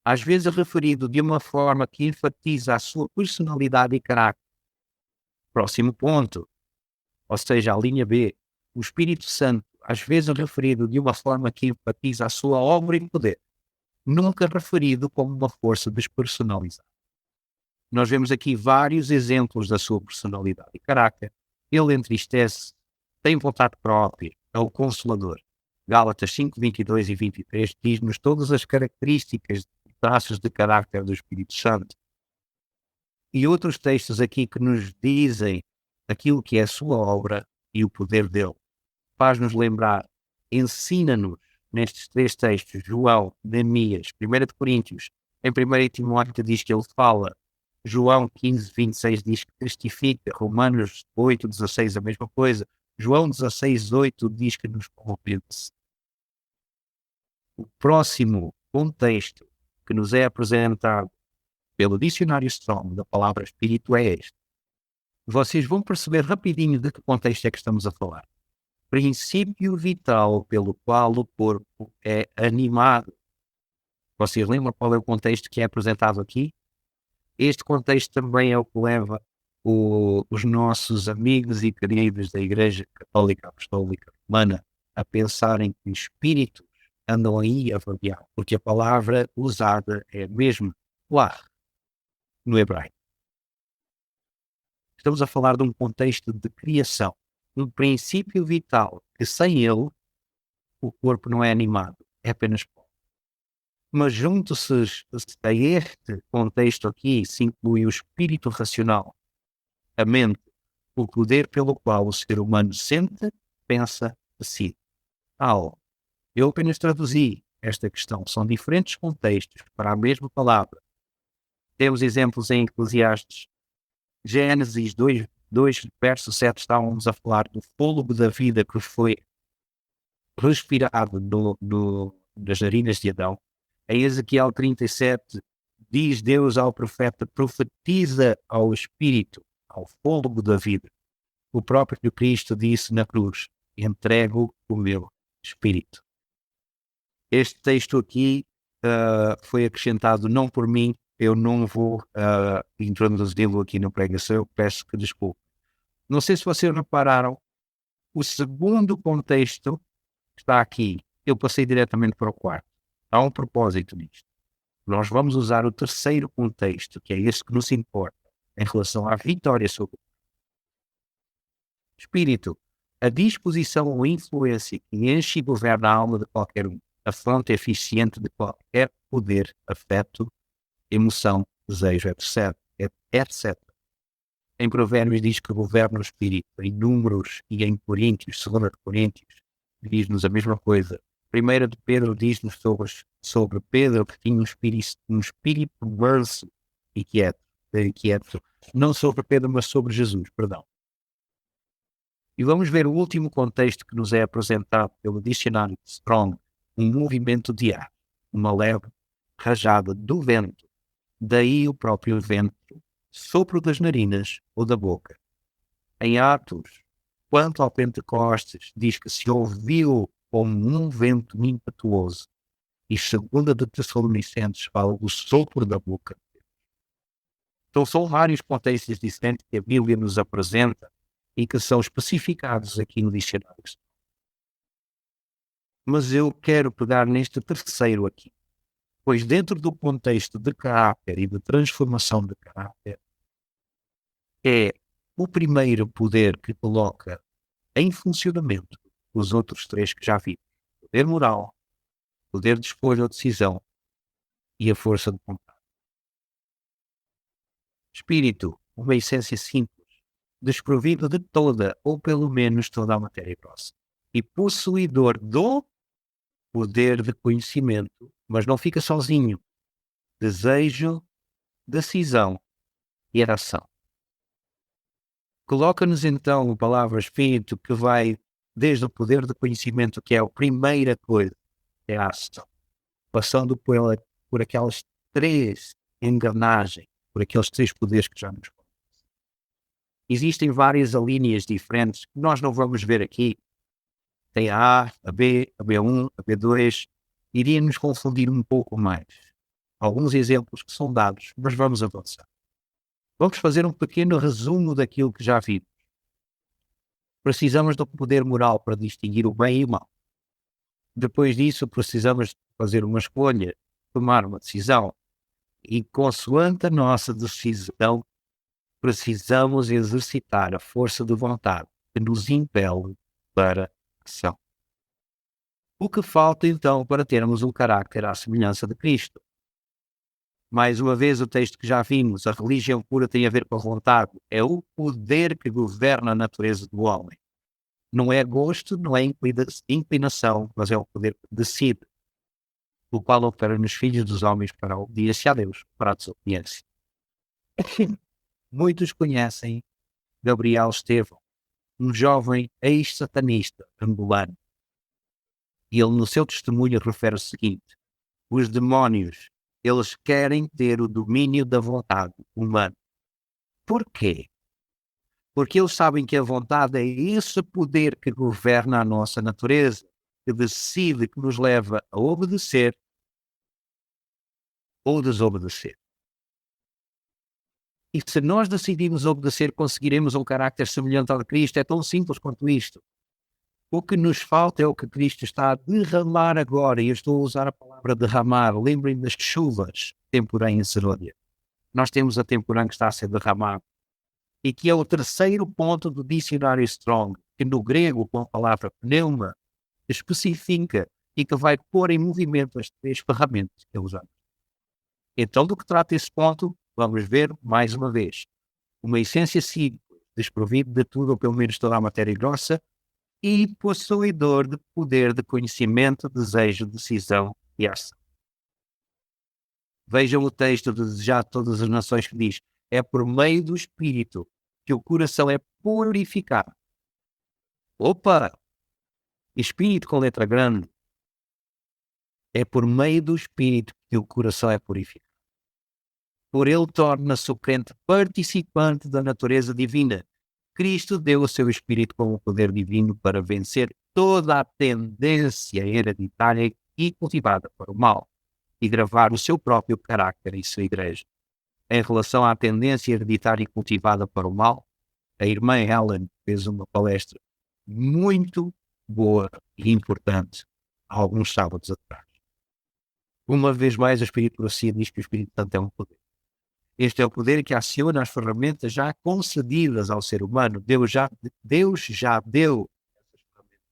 às vezes referido de uma forma que enfatiza a sua personalidade e caráter. Próximo ponto, ou seja, a linha B, o Espírito Santo, às vezes referido de uma forma que enfatiza a sua obra e poder, nunca referido como uma força despersonalizada. Nós vemos aqui vários exemplos da sua personalidade e caráter. Ele entristece, tem vontade própria, é o Consolador. Gálatas 5, 22 e 23, diz-nos todas as características e traços de caráter do Espírito Santo. E outros textos aqui que nos dizem aquilo que é a sua obra e o poder dele. Faz-nos lembrar, ensina-nos nestes 3 textos, João, Neemias, 1 de Coríntios, em 1 Timóteo diz que ele fala, João 15, 26 diz que testifica, Romanos 8, 16 a mesma coisa, João 16, 8 diz que nos convence. O próximo contexto que nos é apresentado pelo dicionário Strong da palavra espírito é este. Vocês vão perceber rapidinho de que contexto é que estamos a falar. Princípio vital pelo qual o corpo é animado. Vocês lembram qual é o contexto que é apresentado aqui? Este contexto também é o que leva os nossos amigos e queridos da Igreja Católica Apostólica Romana a pensarem que espíritos andam aí a vaguear, porque a palavra usada é mesmo lá, no hebraico. Estamos a falar de um contexto de criação, um princípio vital que sem ele o corpo não é animado, é apenas pó. Mas junto-se a este contexto aqui se inclui o espírito racional, a mente, o poder pelo qual o ser humano sente, pensa, decide. Eu apenas traduzi esta questão. São diferentes contextos para a mesma palavra. Temos exemplos em Eclesiastes. Gênesis 2 verso 7, estávamos a falar do fôlego da vida que foi respirado das narinas de Adão. Em Ezequiel 37, diz Deus ao profeta, profetiza ao Espírito, ao fôlego da vida. O próprio Cristo disse na cruz, entrego o meu Espírito. Este texto aqui foi acrescentado não por mim, eu não vou introduzi-lo aqui na pregação, eu peço que desculpe. Não sei se vocês repararam, o segundo contexto que está aqui, eu passei diretamente para o quarto. Há um propósito nisto. Nós vamos usar o terceiro contexto, que é este que nos importa, em relação à vitória sobre o espírito, a disposição ou influência que enche e governa a alma de qualquer um, a fonte eficiente de qualquer poder, afeto, emoção, desejo, etc. Em Provérbios diz que governa o espírito. Em Números e em Coríntios, 2 Coríntios, diz-nos a mesma coisa. 1 de Pedro diz-nos sobre Pedro que tinha um espírito manso e quieto. Não sobre Pedro, mas sobre Jesus, perdão. E vamos ver o último contexto que nos é apresentado pelo dicionário Strong, um movimento de ar, uma leve rajada do vento, daí o próprio vento, sopro das narinas ou da boca. Em Atos, quanto ao Pentecostes, diz que se ouviu como um vento impetuoso, e 2 de Tessalonicenses fala do sopro da boca. Então são vários contextos diferentes que a Bíblia nos apresenta e que são especificados aqui no dicionário. Mas eu quero pegar neste terceiro aqui, pois dentro do contexto de caráter e de transformação de caráter, é o primeiro poder que coloca em funcionamento os outros 3 que já vimos. Poder moral, poder de escolha ou decisão e a força de vontade. Espírito, uma essência simples, desprovido de toda, ou pelo menos toda a matéria grossa, e possuidor do poder de conhecimento, mas não fica sozinho. Desejo, decisão e ação. Coloca-nos então a palavra Espírito que vai desde o poder de conhecimento, que é a primeira coisa, que é a ação, passando por aquelas 3 engrenagens, por aqueles 3 poderes que já nos conhecem. Existem várias alíneas diferentes que nós não vamos ver aqui. Tem a A, a B, a B1, a B2. Iria nos confundir um pouco mais. Alguns exemplos que são dados, mas vamos avançar. Vamos fazer um pequeno resumo daquilo que já vimos. Precisamos do poder moral para distinguir o bem e o mal. Depois disso, precisamos fazer uma escolha, tomar uma decisão. E, consoante a nossa decisão, precisamos exercitar a força de vontade que nos impele para a ação. O que falta então para termos um carácter à semelhança de Cristo? Mais uma vez, o texto que já vimos, a religião pura tem a ver com a vontade. É o poder que governa a natureza do homem. Não é gosto, não é inclinação, mas é o poder que decide, o qual opera nos filhos dos homens para a obediência a Deus, para a desobediência. Muitos conhecem Gabriel Estevão, um jovem ex-satanista angolano. E ele, no seu testemunho, refere o seguinte: os demónios, eles querem ter o domínio da vontade humana. Porquê? Porque eles sabem que a vontade é esse poder que governa a nossa natureza, que decide, que nos leva a obedecer ou desobedecer. E se nós decidimos obedecer, conseguiremos um carácter semelhante ao de Cristo. É tão simples quanto isto. O que nos falta é o que Cristo está a derramar agora, e eu estou a usar a palavra derramar. Lembrem das chuvas temporã em Serônia. Nós temos a temporã que está a ser derramada, e que é o terceiro ponto do dicionário Strong, que no grego, com a palavra pneuma, especifica e que vai pôr em movimento as três ferramentas que ele usa. Então, do que trata esse ponto, vamos ver mais uma vez. Uma essência simples, desprovida de tudo, ou pelo menos toda a matéria grossa, e possuidor de poder de conhecimento, desejo, decisão e ação. Vejam o texto de Desejar Todas as Nações, que diz: é por meio do Espírito que o coração é purificado. Opa! Espírito com letra grande. É por meio do Espírito que o coração é purificado. Por ele torna-se o crente participante da natureza divina. Cristo deu o seu Espírito como poder divino para vencer toda a tendência hereditária e cultivada para o mal, e gravar o seu próprio carácter em sua igreja. Em relação à tendência hereditária e cultivada para o mal, a irmã Helen fez uma palestra muito boa e importante há alguns sábados atrás. Uma vez mais, a Espírito-Profecia diz que o Espírito Santo é um poder. Este é o poder que aciona as ferramentas já concedidas ao ser humano. Deus já deu essas ferramentas.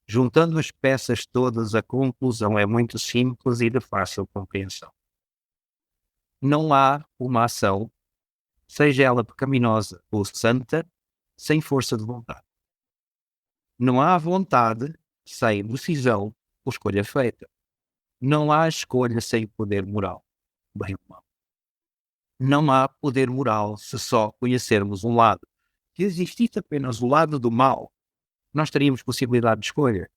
Juntando as peças todas, a conclusão é muito simples e de fácil compreensão. Não há uma ação, seja ela pecaminosa ou santa, sem força de vontade. Não há vontade sem decisão ou escolha feita. Não há escolha sem poder moral, bem ou mal. Não há poder moral se só conhecermos um lado. Se existisse apenas o lado do mal, nós teríamos possibilidade de escolha.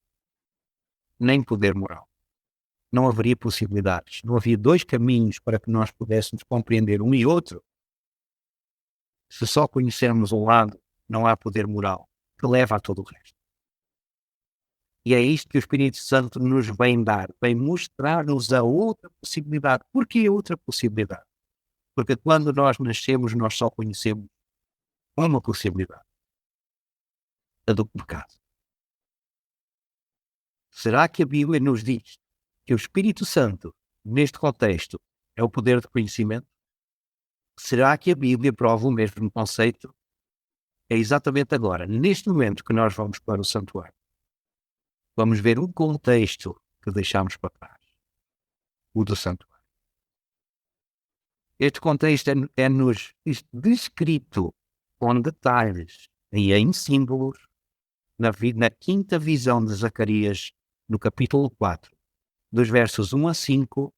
Nem poder moral. Não haveria possibilidades. Não havia dois caminhos para que nós pudéssemos compreender um e outro. Se só conhecermos um lado, não há poder moral que leva a todo o resto. E é isto que o Espírito Santo nos vem dar, vem mostrar-nos a outra possibilidade. Por que a outra possibilidade? Porque quando nós nascemos, nós só conhecemos uma possibilidade. A do pecado. Será que a Bíblia nos diz que o Espírito Santo, neste contexto, é o poder de conhecimento? Será que a Bíblia prova o mesmo conceito? É exatamente agora, neste momento, que nós vamos para o santuário. Vamos ver um contexto que deixamos para trás. O do santuário. Este contexto é-nos descrito com detalhes e em símbolos na quinta visão de Zacarias, no capítulo 4, dos versos 1 a 5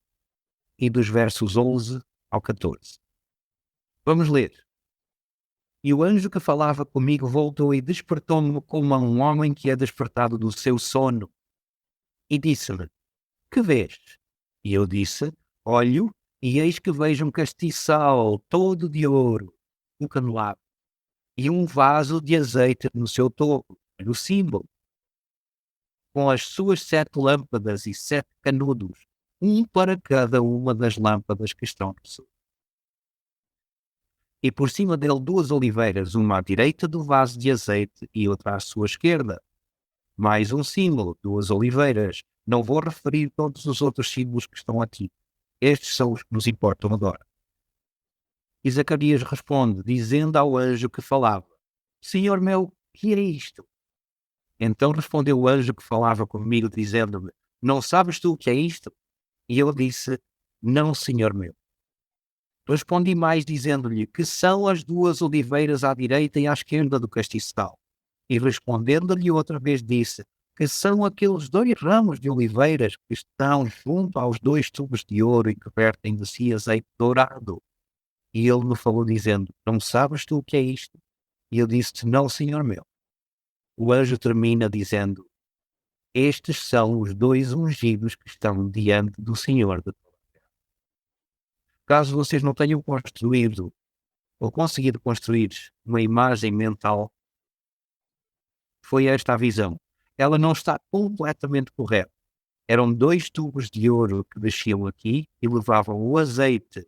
e dos versos 11 ao 14. Vamos ler. E o anjo que falava comigo voltou e despertou-me como a um homem que é despertado do seu sono. E disse-me: que vês? E eu disse: olho, e eis que vejo um castiçal todo de ouro, um candelabro, e um vaso de azeite no seu topo, no símbolo, com as suas 7 lâmpadas e 7 canudos, um para cada uma das lâmpadas que estão no sul. E por cima dele 2 oliveiras, uma à direita do vaso de azeite e outra à sua esquerda. Mais um símbolo, 2 oliveiras. Não vou referir todos os outros símbolos que estão aqui. Estes são os que nos importam agora. E Zacarias responde, dizendo ao anjo que falava: Senhor meu, que é isto? Então respondeu o anjo que falava comigo, dizendo-me: Não sabes tu o que é isto? E eu disse: Não, senhor meu. Respondi mais, dizendo-lhe: Que são as duas oliveiras à direita e à esquerda do castiçal? E respondendo-lhe outra vez disse: Que são aqueles dois ramos de oliveiras que estão junto aos dois tubos de ouro e que vertem de si azeite dourado. E ele me falou dizendo: Não sabes tu o que é isto? E eu disse: Não, senhor meu. O anjo termina dizendo: Estes são os dois ungidos que estão diante do Senhor de toda a terra. Caso vocês não tenham construído ou conseguido construir uma imagem mental, foi esta a visão. Ela não está completamente correta. Eram dois tubos de ouro que desciam aqui e levavam o azeite,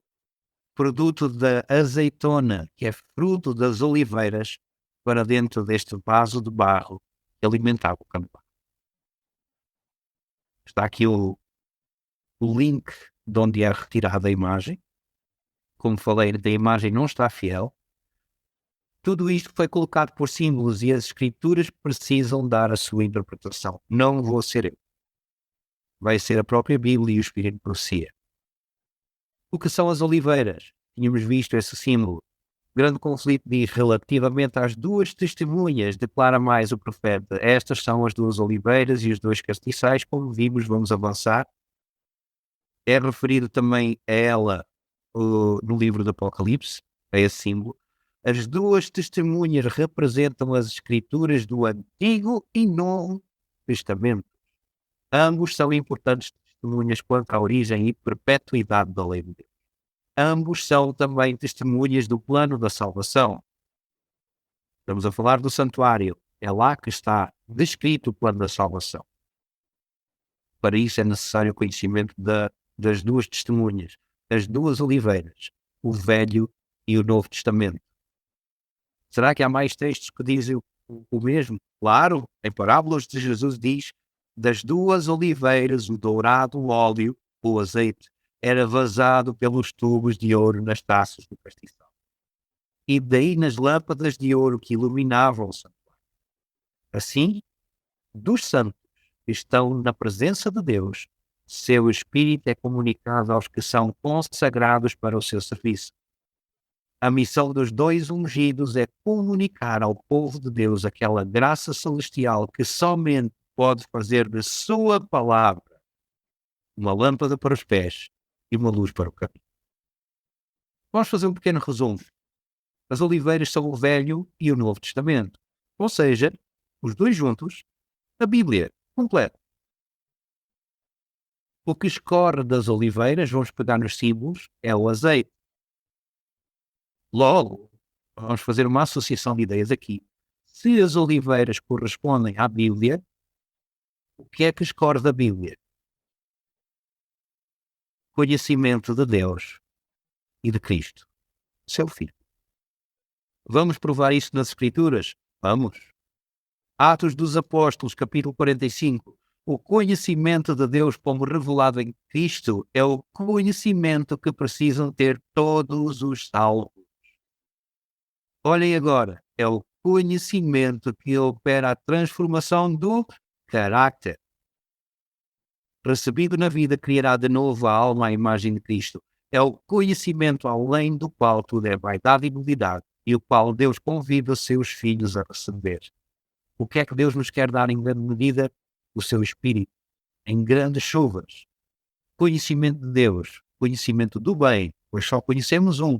produto da azeitona, que é fruto das oliveiras, para dentro deste vaso de barro que alimentava o campão. Está aqui o link de onde é retirada a imagem. Como falei, a imagem não está fiel. Tudo isto foi colocado por símbolos e as escrituras precisam dar a sua interpretação. Não vou ser eu. Vai ser a própria Bíblia e o Espírito de Profecia. O que são as oliveiras? Tínhamos visto esse símbolo. O grande conflito diz relativamente às duas testemunhas, declara mais o profeta. Estas são as duas oliveiras e os dois castiçais, como vimos, vamos avançar. É referido também a ela no livro do Apocalipse, a esse símbolo. As duas testemunhas representam as escrituras do Antigo e Novo Testamento. Ambos são importantes testemunhas quanto à origem e perpetuidade da lei de Deus. Ambos são também testemunhas do plano da salvação. Estamos a falar do santuário. É lá que está descrito o plano da salvação. Para isso é necessário o conhecimento das duas testemunhas, as duas oliveiras, o Velho e o Novo Testamento. Será que há mais textos que dizem o mesmo? Claro, em parábolas de Jesus diz: das duas oliveiras, o dourado óleo, o azeite, era vazado pelos tubos de ouro nas taças do castiçal. E daí nas lâmpadas de ouro que iluminavam o santuário. Assim, dos santos que estão na presença de Deus, seu Espírito é comunicado aos que são consagrados para o seu serviço. A missão dos dois ungidos é comunicar ao povo de Deus aquela graça celestial que somente pode fazer de sua palavra uma lâmpada para os pés e uma luz para o caminho. Vamos fazer um pequeno resumo. As oliveiras são o Velho e o Novo Testamento. Ou seja, os dois juntos, a Bíblia completa. O que escorre das oliveiras, vamos pegar nos símbolos, é o azeite. Logo, vamos fazer uma associação de ideias aqui. Se as oliveiras correspondem à Bíblia, o que é que escorre da Bíblia? Conhecimento de Deus e de Cristo, seu Filho. Vamos provar isso nas Escrituras? Vamos. Atos dos Apóstolos, capítulo 45. O conhecimento de Deus como revelado em Cristo é o conhecimento que precisam ter todos os salvos. Olhem agora, é o conhecimento que opera a transformação do caráter. Recebido na vida, criará de novo a alma à imagem de Cristo. É o conhecimento além do qual tudo é vaidade e novidade, e o qual Deus convida os seus filhos a receber. O que é que Deus nos quer dar em grande medida? O seu Espírito, em grandes chuvas. Conhecimento de Deus, conhecimento do bem, pois só conhecemos um.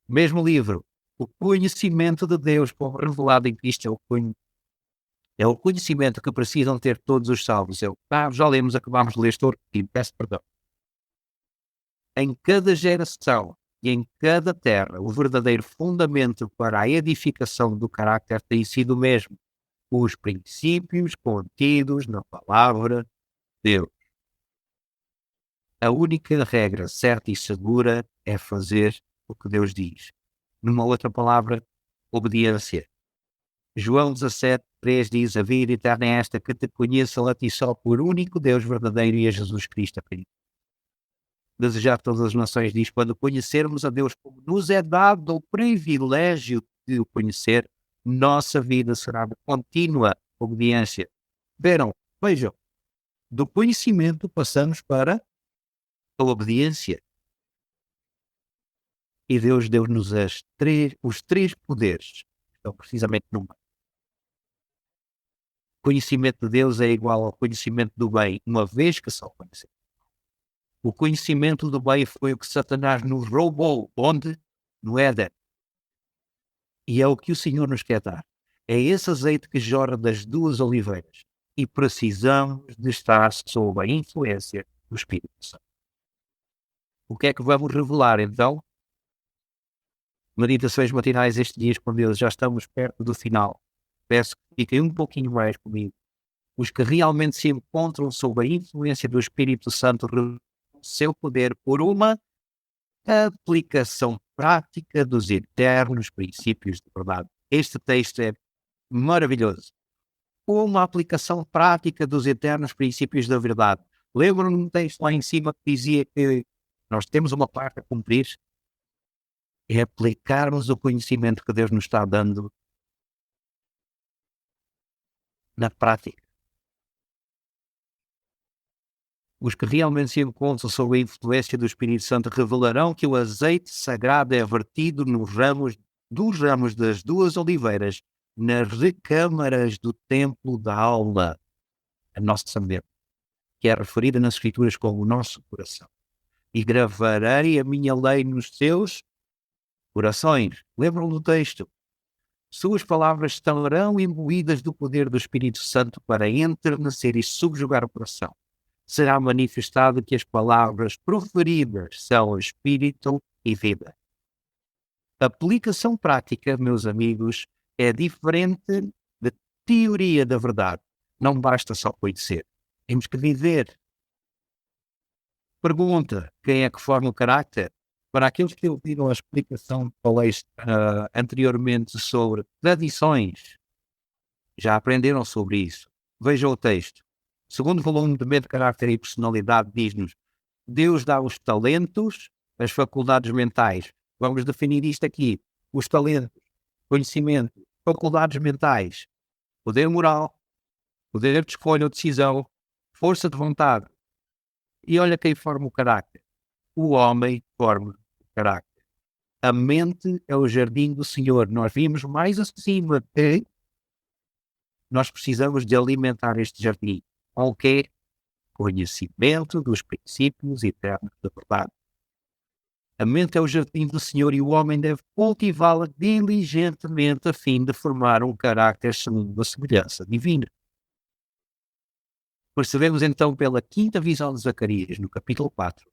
Mesmo livro, o conhecimento de Deus como revelado em Cristo é o conhecimento que precisam ter todos os salvos. Já lemos, acabámos de ler, estou repetindo, peço perdão. Em cada geração e em cada terra, o verdadeiro fundamento para a edificação do caráter tem sido o mesmo. Os princípios contidos na palavra de Deus. A única regra certa e segura é fazer o que Deus diz. Numa outra palavra, obediência. João 17:3 diz: a vida eterna é esta, que te conheçam a ti só por único Deus verdadeiro e a Jesus Cristo, Filho. Desejar todas as nações diz: quando conhecermos a Deus como nos é dado o privilégio de o conhecer, nossa vida será de contínua obediência. Vejam, do conhecimento passamos para a obediência. E Deus deu-nos os três poderes. Estão precisamente no meio. O conhecimento de Deus é igual ao conhecimento do bem, uma vez que só conhecemos. O conhecimento do bem foi o que Satanás nos roubou. Onde? No Éden. E é o que o Senhor nos quer dar. É esse azeite que jorra das duas oliveiras. E precisamos de estar sob a influência do Espírito Santo. O que é que vamos revelar, então? Meditações matinais estes dias com Deus, já estamos perto do final. Peço que fiquem um pouquinho mais comigo. Os que realmente se encontram sob a influência do Espírito Santo revelam seu poder por uma aplicação prática dos eternos princípios de verdade. Este texto é maravilhoso. Uma aplicação prática dos eternos princípios da verdade. Lembro-me de um texto lá em cima que dizia que nós temos uma parte a cumprir, é aplicarmos o conhecimento que Deus nos está dando na prática. Os que realmente se encontram sob a influência do Espírito Santo revelarão que o azeite sagrado é vertido dos ramos das duas oliveiras nas recâmaras do templo da alma, a nossa mente, que é referida nas Escrituras como o nosso coração. E gravarei a minha lei nos seus corações. Lembram do texto? Suas palavras estarão imbuídas do poder do Espírito Santo para enternecer e subjugar o coração. Será manifestado que as palavras proferidas são espírito e vida. A aplicação prática, meus amigos, é diferente da teoria da verdade. Não basta só conhecer. Temos que viver. Pergunta: quem é que forma o caráter? Para aqueles que ouviram a explicação que falei anteriormente sobre tradições, já aprenderam sobre isso. Vejam o texto. Segundo volume de Mente, Caráter e Personalidade diz-nos: Deus dá os talentos, as faculdades mentais. Vamos definir isto aqui. Os talentos, conhecimento, faculdades mentais, poder moral, poder de escolha ou decisão, força de vontade. E olha quem forma o caráter. O homem forma o caráter. A mente é o jardim do Senhor. Nós vimos mais acima que nós precisamos de alimentar este jardim. Com o quê? Conhecimento dos princípios eternos da verdade. A mente é o jardim do Senhor e o homem deve cultivá-la diligentemente a fim de formar um caráter segundo a semelhança divina. Percebemos então pela quinta visão de Zacarias, no capítulo 4,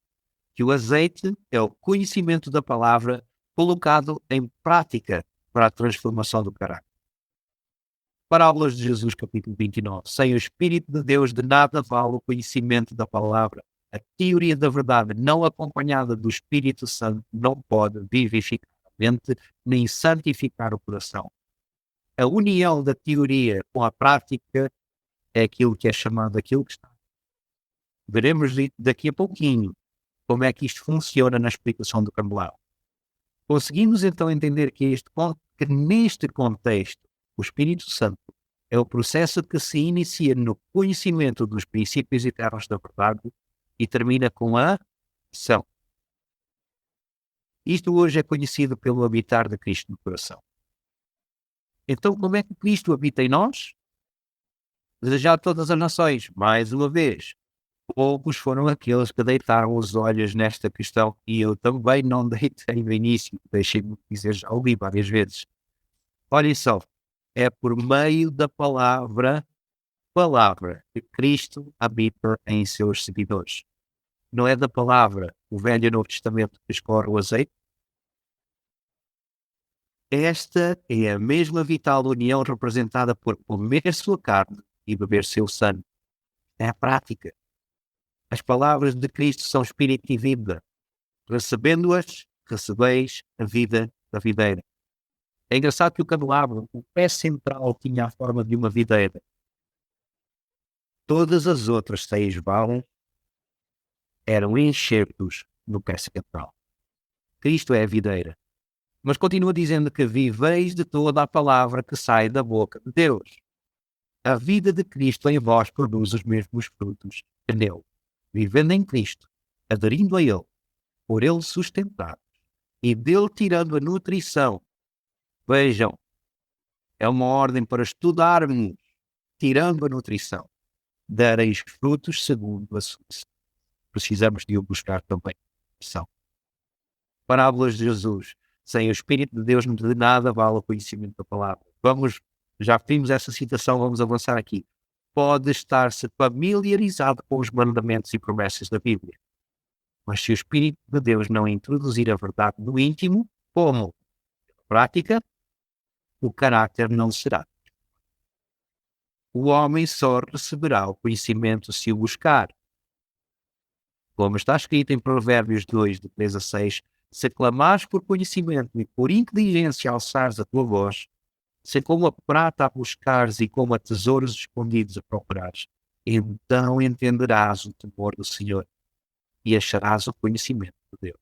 que o azeite é o conhecimento da palavra colocado em prática para a transformação do caráter. Parábolas de Jesus, capítulo 29. Sem o Espírito de Deus, de nada vale o conhecimento da palavra. A teoria da verdade, não acompanhada do Espírito Santo, não pode vivificar a mente nem santificar o coração. A união da teoria com a prática é aquilo que é chamado aquilo que está. Veremos daqui a pouquinho como é que isto funciona na explicação do Cambalão. Conseguimos então entender que neste contexto o Espírito Santo é o processo que se inicia no conhecimento dos princípios eternos da verdade e termina com a ação. Isto hoje é conhecido pelo habitar de Cristo no coração. Então, como é que Cristo habita em nós? Desejar todas as nações, mais uma vez. Poucos foram aqueles que deitaram os olhos nesta questão e eu também não deitei no início, deixei-me dizer, já ouvi várias vezes. Olhem só, é por meio da palavra que Cristo habita em seus seguidores. Não é da palavra, o Velho e Novo Testamento, que escorre o azeite? Esta é a mesma vital união representada por comer sua carne e beber seu sangue. É a prática. As palavras de Cristo são espírito e vida. Recebendo-as, recebeis a vida da videira. É engraçado que o candelabro, o pé central, tinha a forma de uma videira. Todas as outras 6 valas eram enxertos no pé central. Cristo é a videira. Mas continua dizendo que viveis de toda a palavra que sai da boca de Deus. A vida de Cristo em vós produz os mesmos frutos que nele. Vivendo em Cristo, aderindo a Ele, por Ele sustentados e dele tirando a nutrição. Vejam, é uma ordem para estudarmos, tirando a nutrição. Dareis frutos segundo a sua. Precisamos de o buscar também. São parábolas de Jesus. Sem o Espírito de Deus, de nada vale o conhecimento da palavra. Já vimos essa citação, vamos avançar aqui. Pode estar-se familiarizado com os mandamentos e promessas da Bíblia. Mas se o Espírito de Deus não introduzir a verdade no íntimo, como prática, o caráter não será. O homem só receberá o conhecimento se o buscar. Como está escrito em Provérbios 2, de 3 a 6, se clamares por conhecimento e por inteligência alçares a tua voz, se como a prata a buscares e como a tesouros escondidos a procurares, então entenderás o temor do Senhor e acharás o conhecimento de Deus.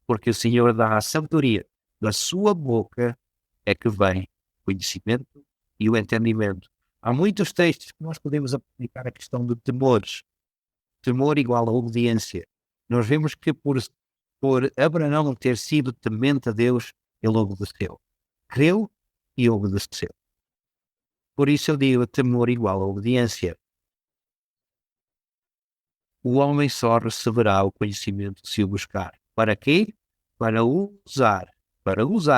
Porque o Senhor dá a sabedoria, da sua boca é que vem o conhecimento e o entendimento. Há muitos textos que nós podemos aplicar a questão de temores. Temor igual a obediência. Nós vemos que por Abraão ter sido temente a Deus, ele obedeceu. Creu e obedeceu. Por isso eu digo, temor igual a obediência. O homem só receberá o conhecimento se o buscar. Para quê? Para usar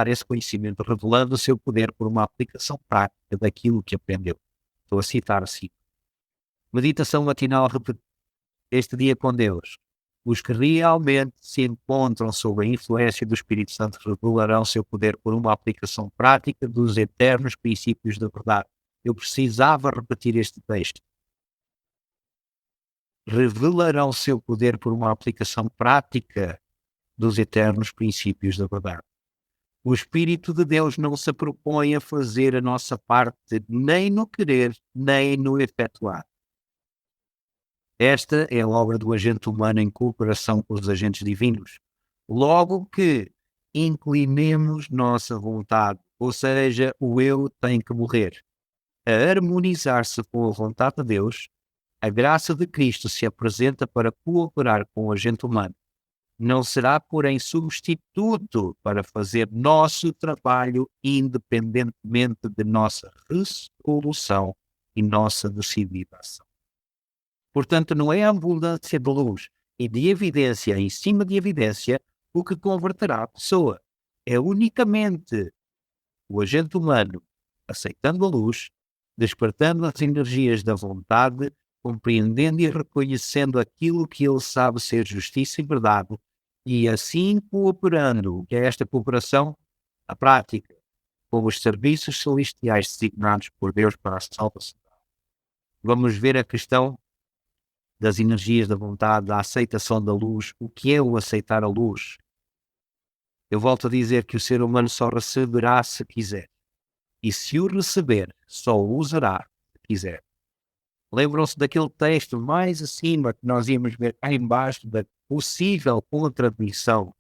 esse conhecimento, revelando o seu poder por uma aplicação prática daquilo que aprendeu. Estou a citar assim. Meditação matinal este dia com Deus. Os que realmente se encontram sob a influência do Espírito Santo revelarão seu poder por uma aplicação prática dos eternos princípios da verdade. Eu precisava repetir este texto. Revelarão seu poder por uma aplicação prática dos eternos princípios da verdade. O Espírito de Deus não se propõe a fazer a nossa parte nem no querer, nem no efetuar. Esta é a obra do agente humano em cooperação com os agentes divinos. Logo que inclinemos nossa vontade, ou seja, o eu tem que morrer, a harmonizar-se com a vontade de Deus, a graça de Cristo se apresenta para cooperar com o agente humano. Não será, porém, substituto para fazer nosso trabalho independentemente de nossa resolução e nossa decidida ação. Portanto, não é a abundância de luz e de evidência em cima de evidência o que converterá a pessoa. É unicamente o agente humano aceitando a luz, despertando as energias da vontade, compreendendo e reconhecendo aquilo que ele sabe ser justiça e verdade, e assim cooperando. O que é esta cooperação? A prática, com os serviços celestiais designados por Deus para a salvação. Vamos ver a questão das energias da vontade, da aceitação da luz. O que é o aceitar a luz? Eu volto a dizer que o ser humano só receberá se quiser. E se o receber, só o usará se quiser. Lembram-se daquele texto mais acima que nós íamos ver cá embaixo da possível contradição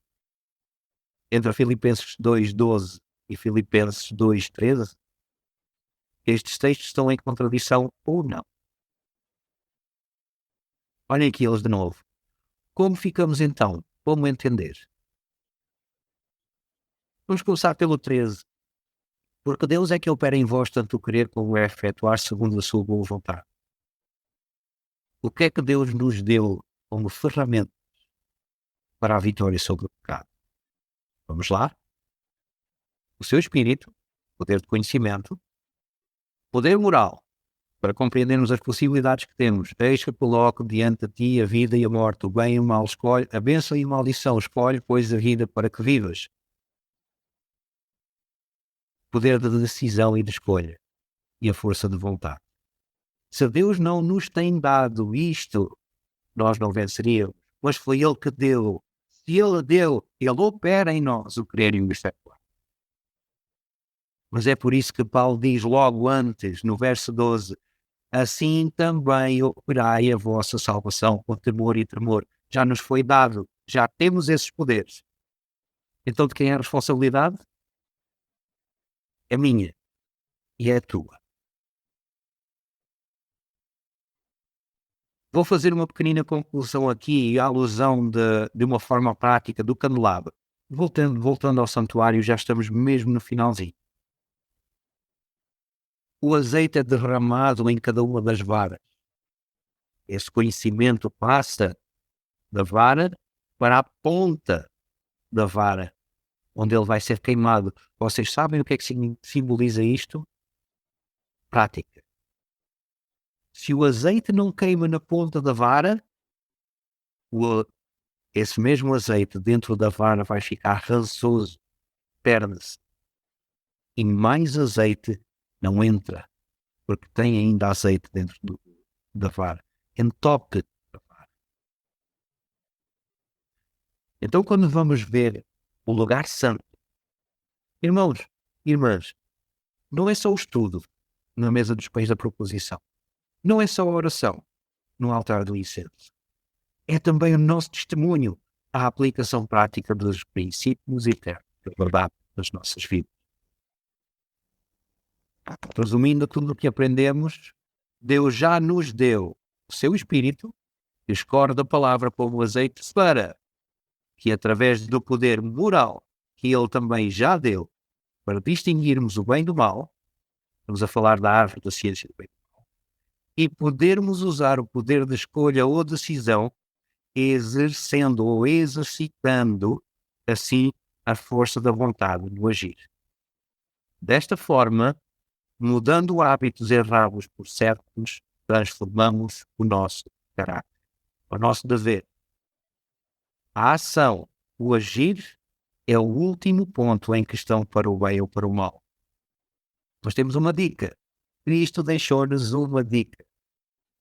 entre Filipenses 2:12 e Filipenses 2:13? Estes textos estão em contradição ou não? Olhem aqui eles de novo. Como ficamos então? Como entender? Vamos começar pelo 13. Porque Deus é que opera em vós tanto o querer como o efetuar segundo a sua boa vontade. O que é que Deus nos deu como ferramenta para a vitória sobre o pecado? Vamos lá? O seu espírito, poder de conhecimento, poder moral, para compreendermos as possibilidades que temos. Eis que coloco diante de ti a vida e a morte, o bem e o mal escolhe, a bênção e a maldição escolhe, pois a vida para que vivas. Poder de decisão e de escolha, e a força de vontade. Se Deus não nos tem dado isto, nós não venceríamos. Mas foi Ele que deu. Se Ele deu, Ele opera em nós o querer e o efetuar. Mas é por isso que Paulo diz logo antes, no verso 12, assim também operai a vossa salvação com temor e tremor. Já nos foi dado, já temos esses poderes. Então de quem é a responsabilidade? É minha e é a tua. Vou fazer uma pequenina conclusão aqui, a alusão de uma forma prática do candelabro. Voltando ao santuário, já estamos mesmo no finalzinho. O azeite é derramado em cada uma das varas. Esse conhecimento passa da vara para a ponta da vara, onde ele vai ser queimado. Vocês sabem o que é que simboliza isto? Prática. Se o azeite não queima na ponta da vara, esse mesmo azeite dentro da vara vai ficar rançoso, perde-se. E mais azeite não entra, porque tem ainda azeite dentro da vara. Entope a vara. Então, quando vamos ver o lugar santo, irmãos, irmãs, não é só o estudo na mesa dos pães da proposição. Não é só a oração no altar do incenso. É também o nosso testemunho, a aplicação prática dos princípios eternos da verdade das nossas vidas. Resumindo tudo o que aprendemos, Deus já nos deu o seu Espírito, que escorre da palavra como azeite, para que através do poder moral que Ele também já deu, para distinguirmos o bem do mal, estamos a falar da árvore da ciência do bem e do mal, e podermos usar o poder de escolha ou decisão, exercendo ou exercitando, assim, a força da vontade no agir. Desta forma, mudando hábitos errados por certos, transformamos o nosso caráter, o nosso dever. A ação, o agir, é o último ponto em questão para o bem ou para o mal. Nós temos uma dica. Cristo deixou-nos uma dica.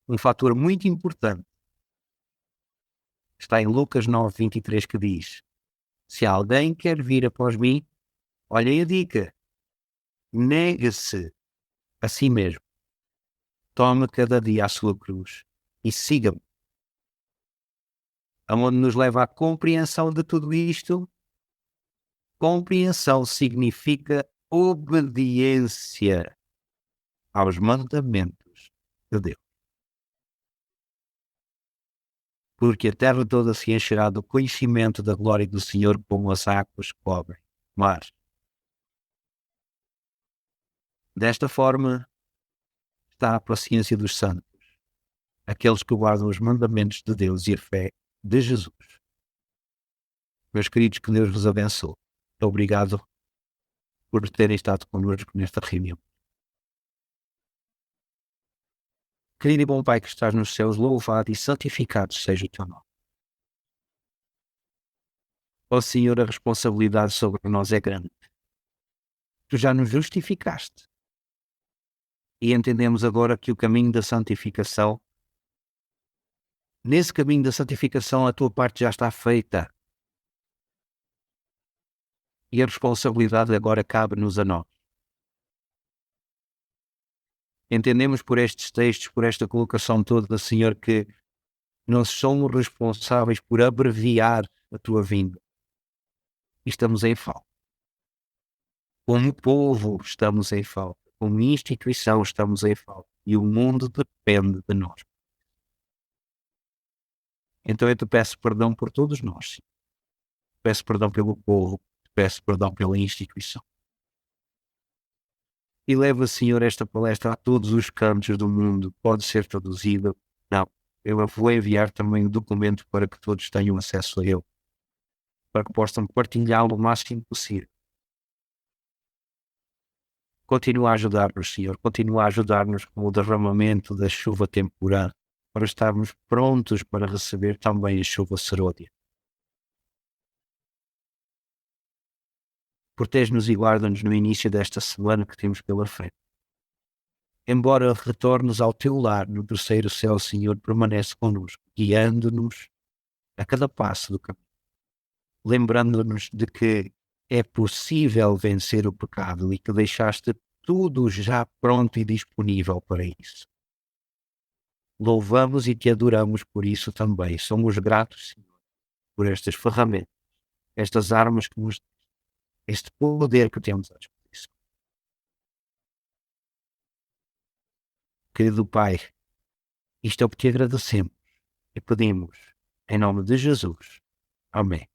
Um fator muito importante. Está em Lucas 9:23 que diz: se alguém quer vir após mim, olhem a dica. Negue-se a si mesmo. Tome cada dia a sua cruz e siga-me. Aonde nos leva à compreensão de tudo isto. Compreensão significa obediência aos mandamentos de Deus. Porque a terra toda se encherá do conhecimento da glória do Senhor como as águas cobrem o mar. Desta forma está a paciência dos santos, aqueles que guardam os mandamentos de Deus e a fé de Jesus. Meus queridos, que Deus vos abençoe. Obrigado por terem estado connosco nesta reunião. Querido e bom Pai que estás nos céus, louvado e santificado seja o teu nome. Ó Senhor, a responsabilidade sobre nós é grande. Tu já nos justificaste. E entendemos agora que o caminho da santificação, nesse caminho da santificação a tua parte já está feita. E a responsabilidade agora cabe-nos a nós. Entendemos por estes textos, por esta colocação toda, Senhor, que nós somos responsáveis por abreviar a tua vinda. E estamos em falta. Como povo estamos em falta. Como instituição estamos em falta. E o mundo depende de nós. Então eu te peço perdão por todos nós. Sim. Peço perdão pelo povo. Peço perdão pela instituição. E leva, Senhor, esta palestra a todos os cantos do mundo. Pode ser traduzida. Não. Eu vou enviar também o documento para que todos tenham acesso a ele. Para que possam partilhá-lo o máximo possível. Continua a ajudar-nos, Senhor. Continua a ajudar-nos com o derramamento da chuva temporária, para estarmos prontos para receber também a chuva serôdia. Protege-nos e guarda-nos no início desta semana que temos pela frente. Embora retornes ao teu lar no terceiro céu, Senhor, permanece connosco, guiando-nos a cada passo do caminho. Lembrando-nos de que é possível vencer o pecado e que deixaste tudo já pronto e disponível para isso. Louvamos e te adoramos por isso também. Somos gratos, Senhor, por estas ferramentas, estas armas que nos este poder que temos à disposição. Querido Pai, isto é o que te agradecemos e pedimos em nome de Jesus. Amém.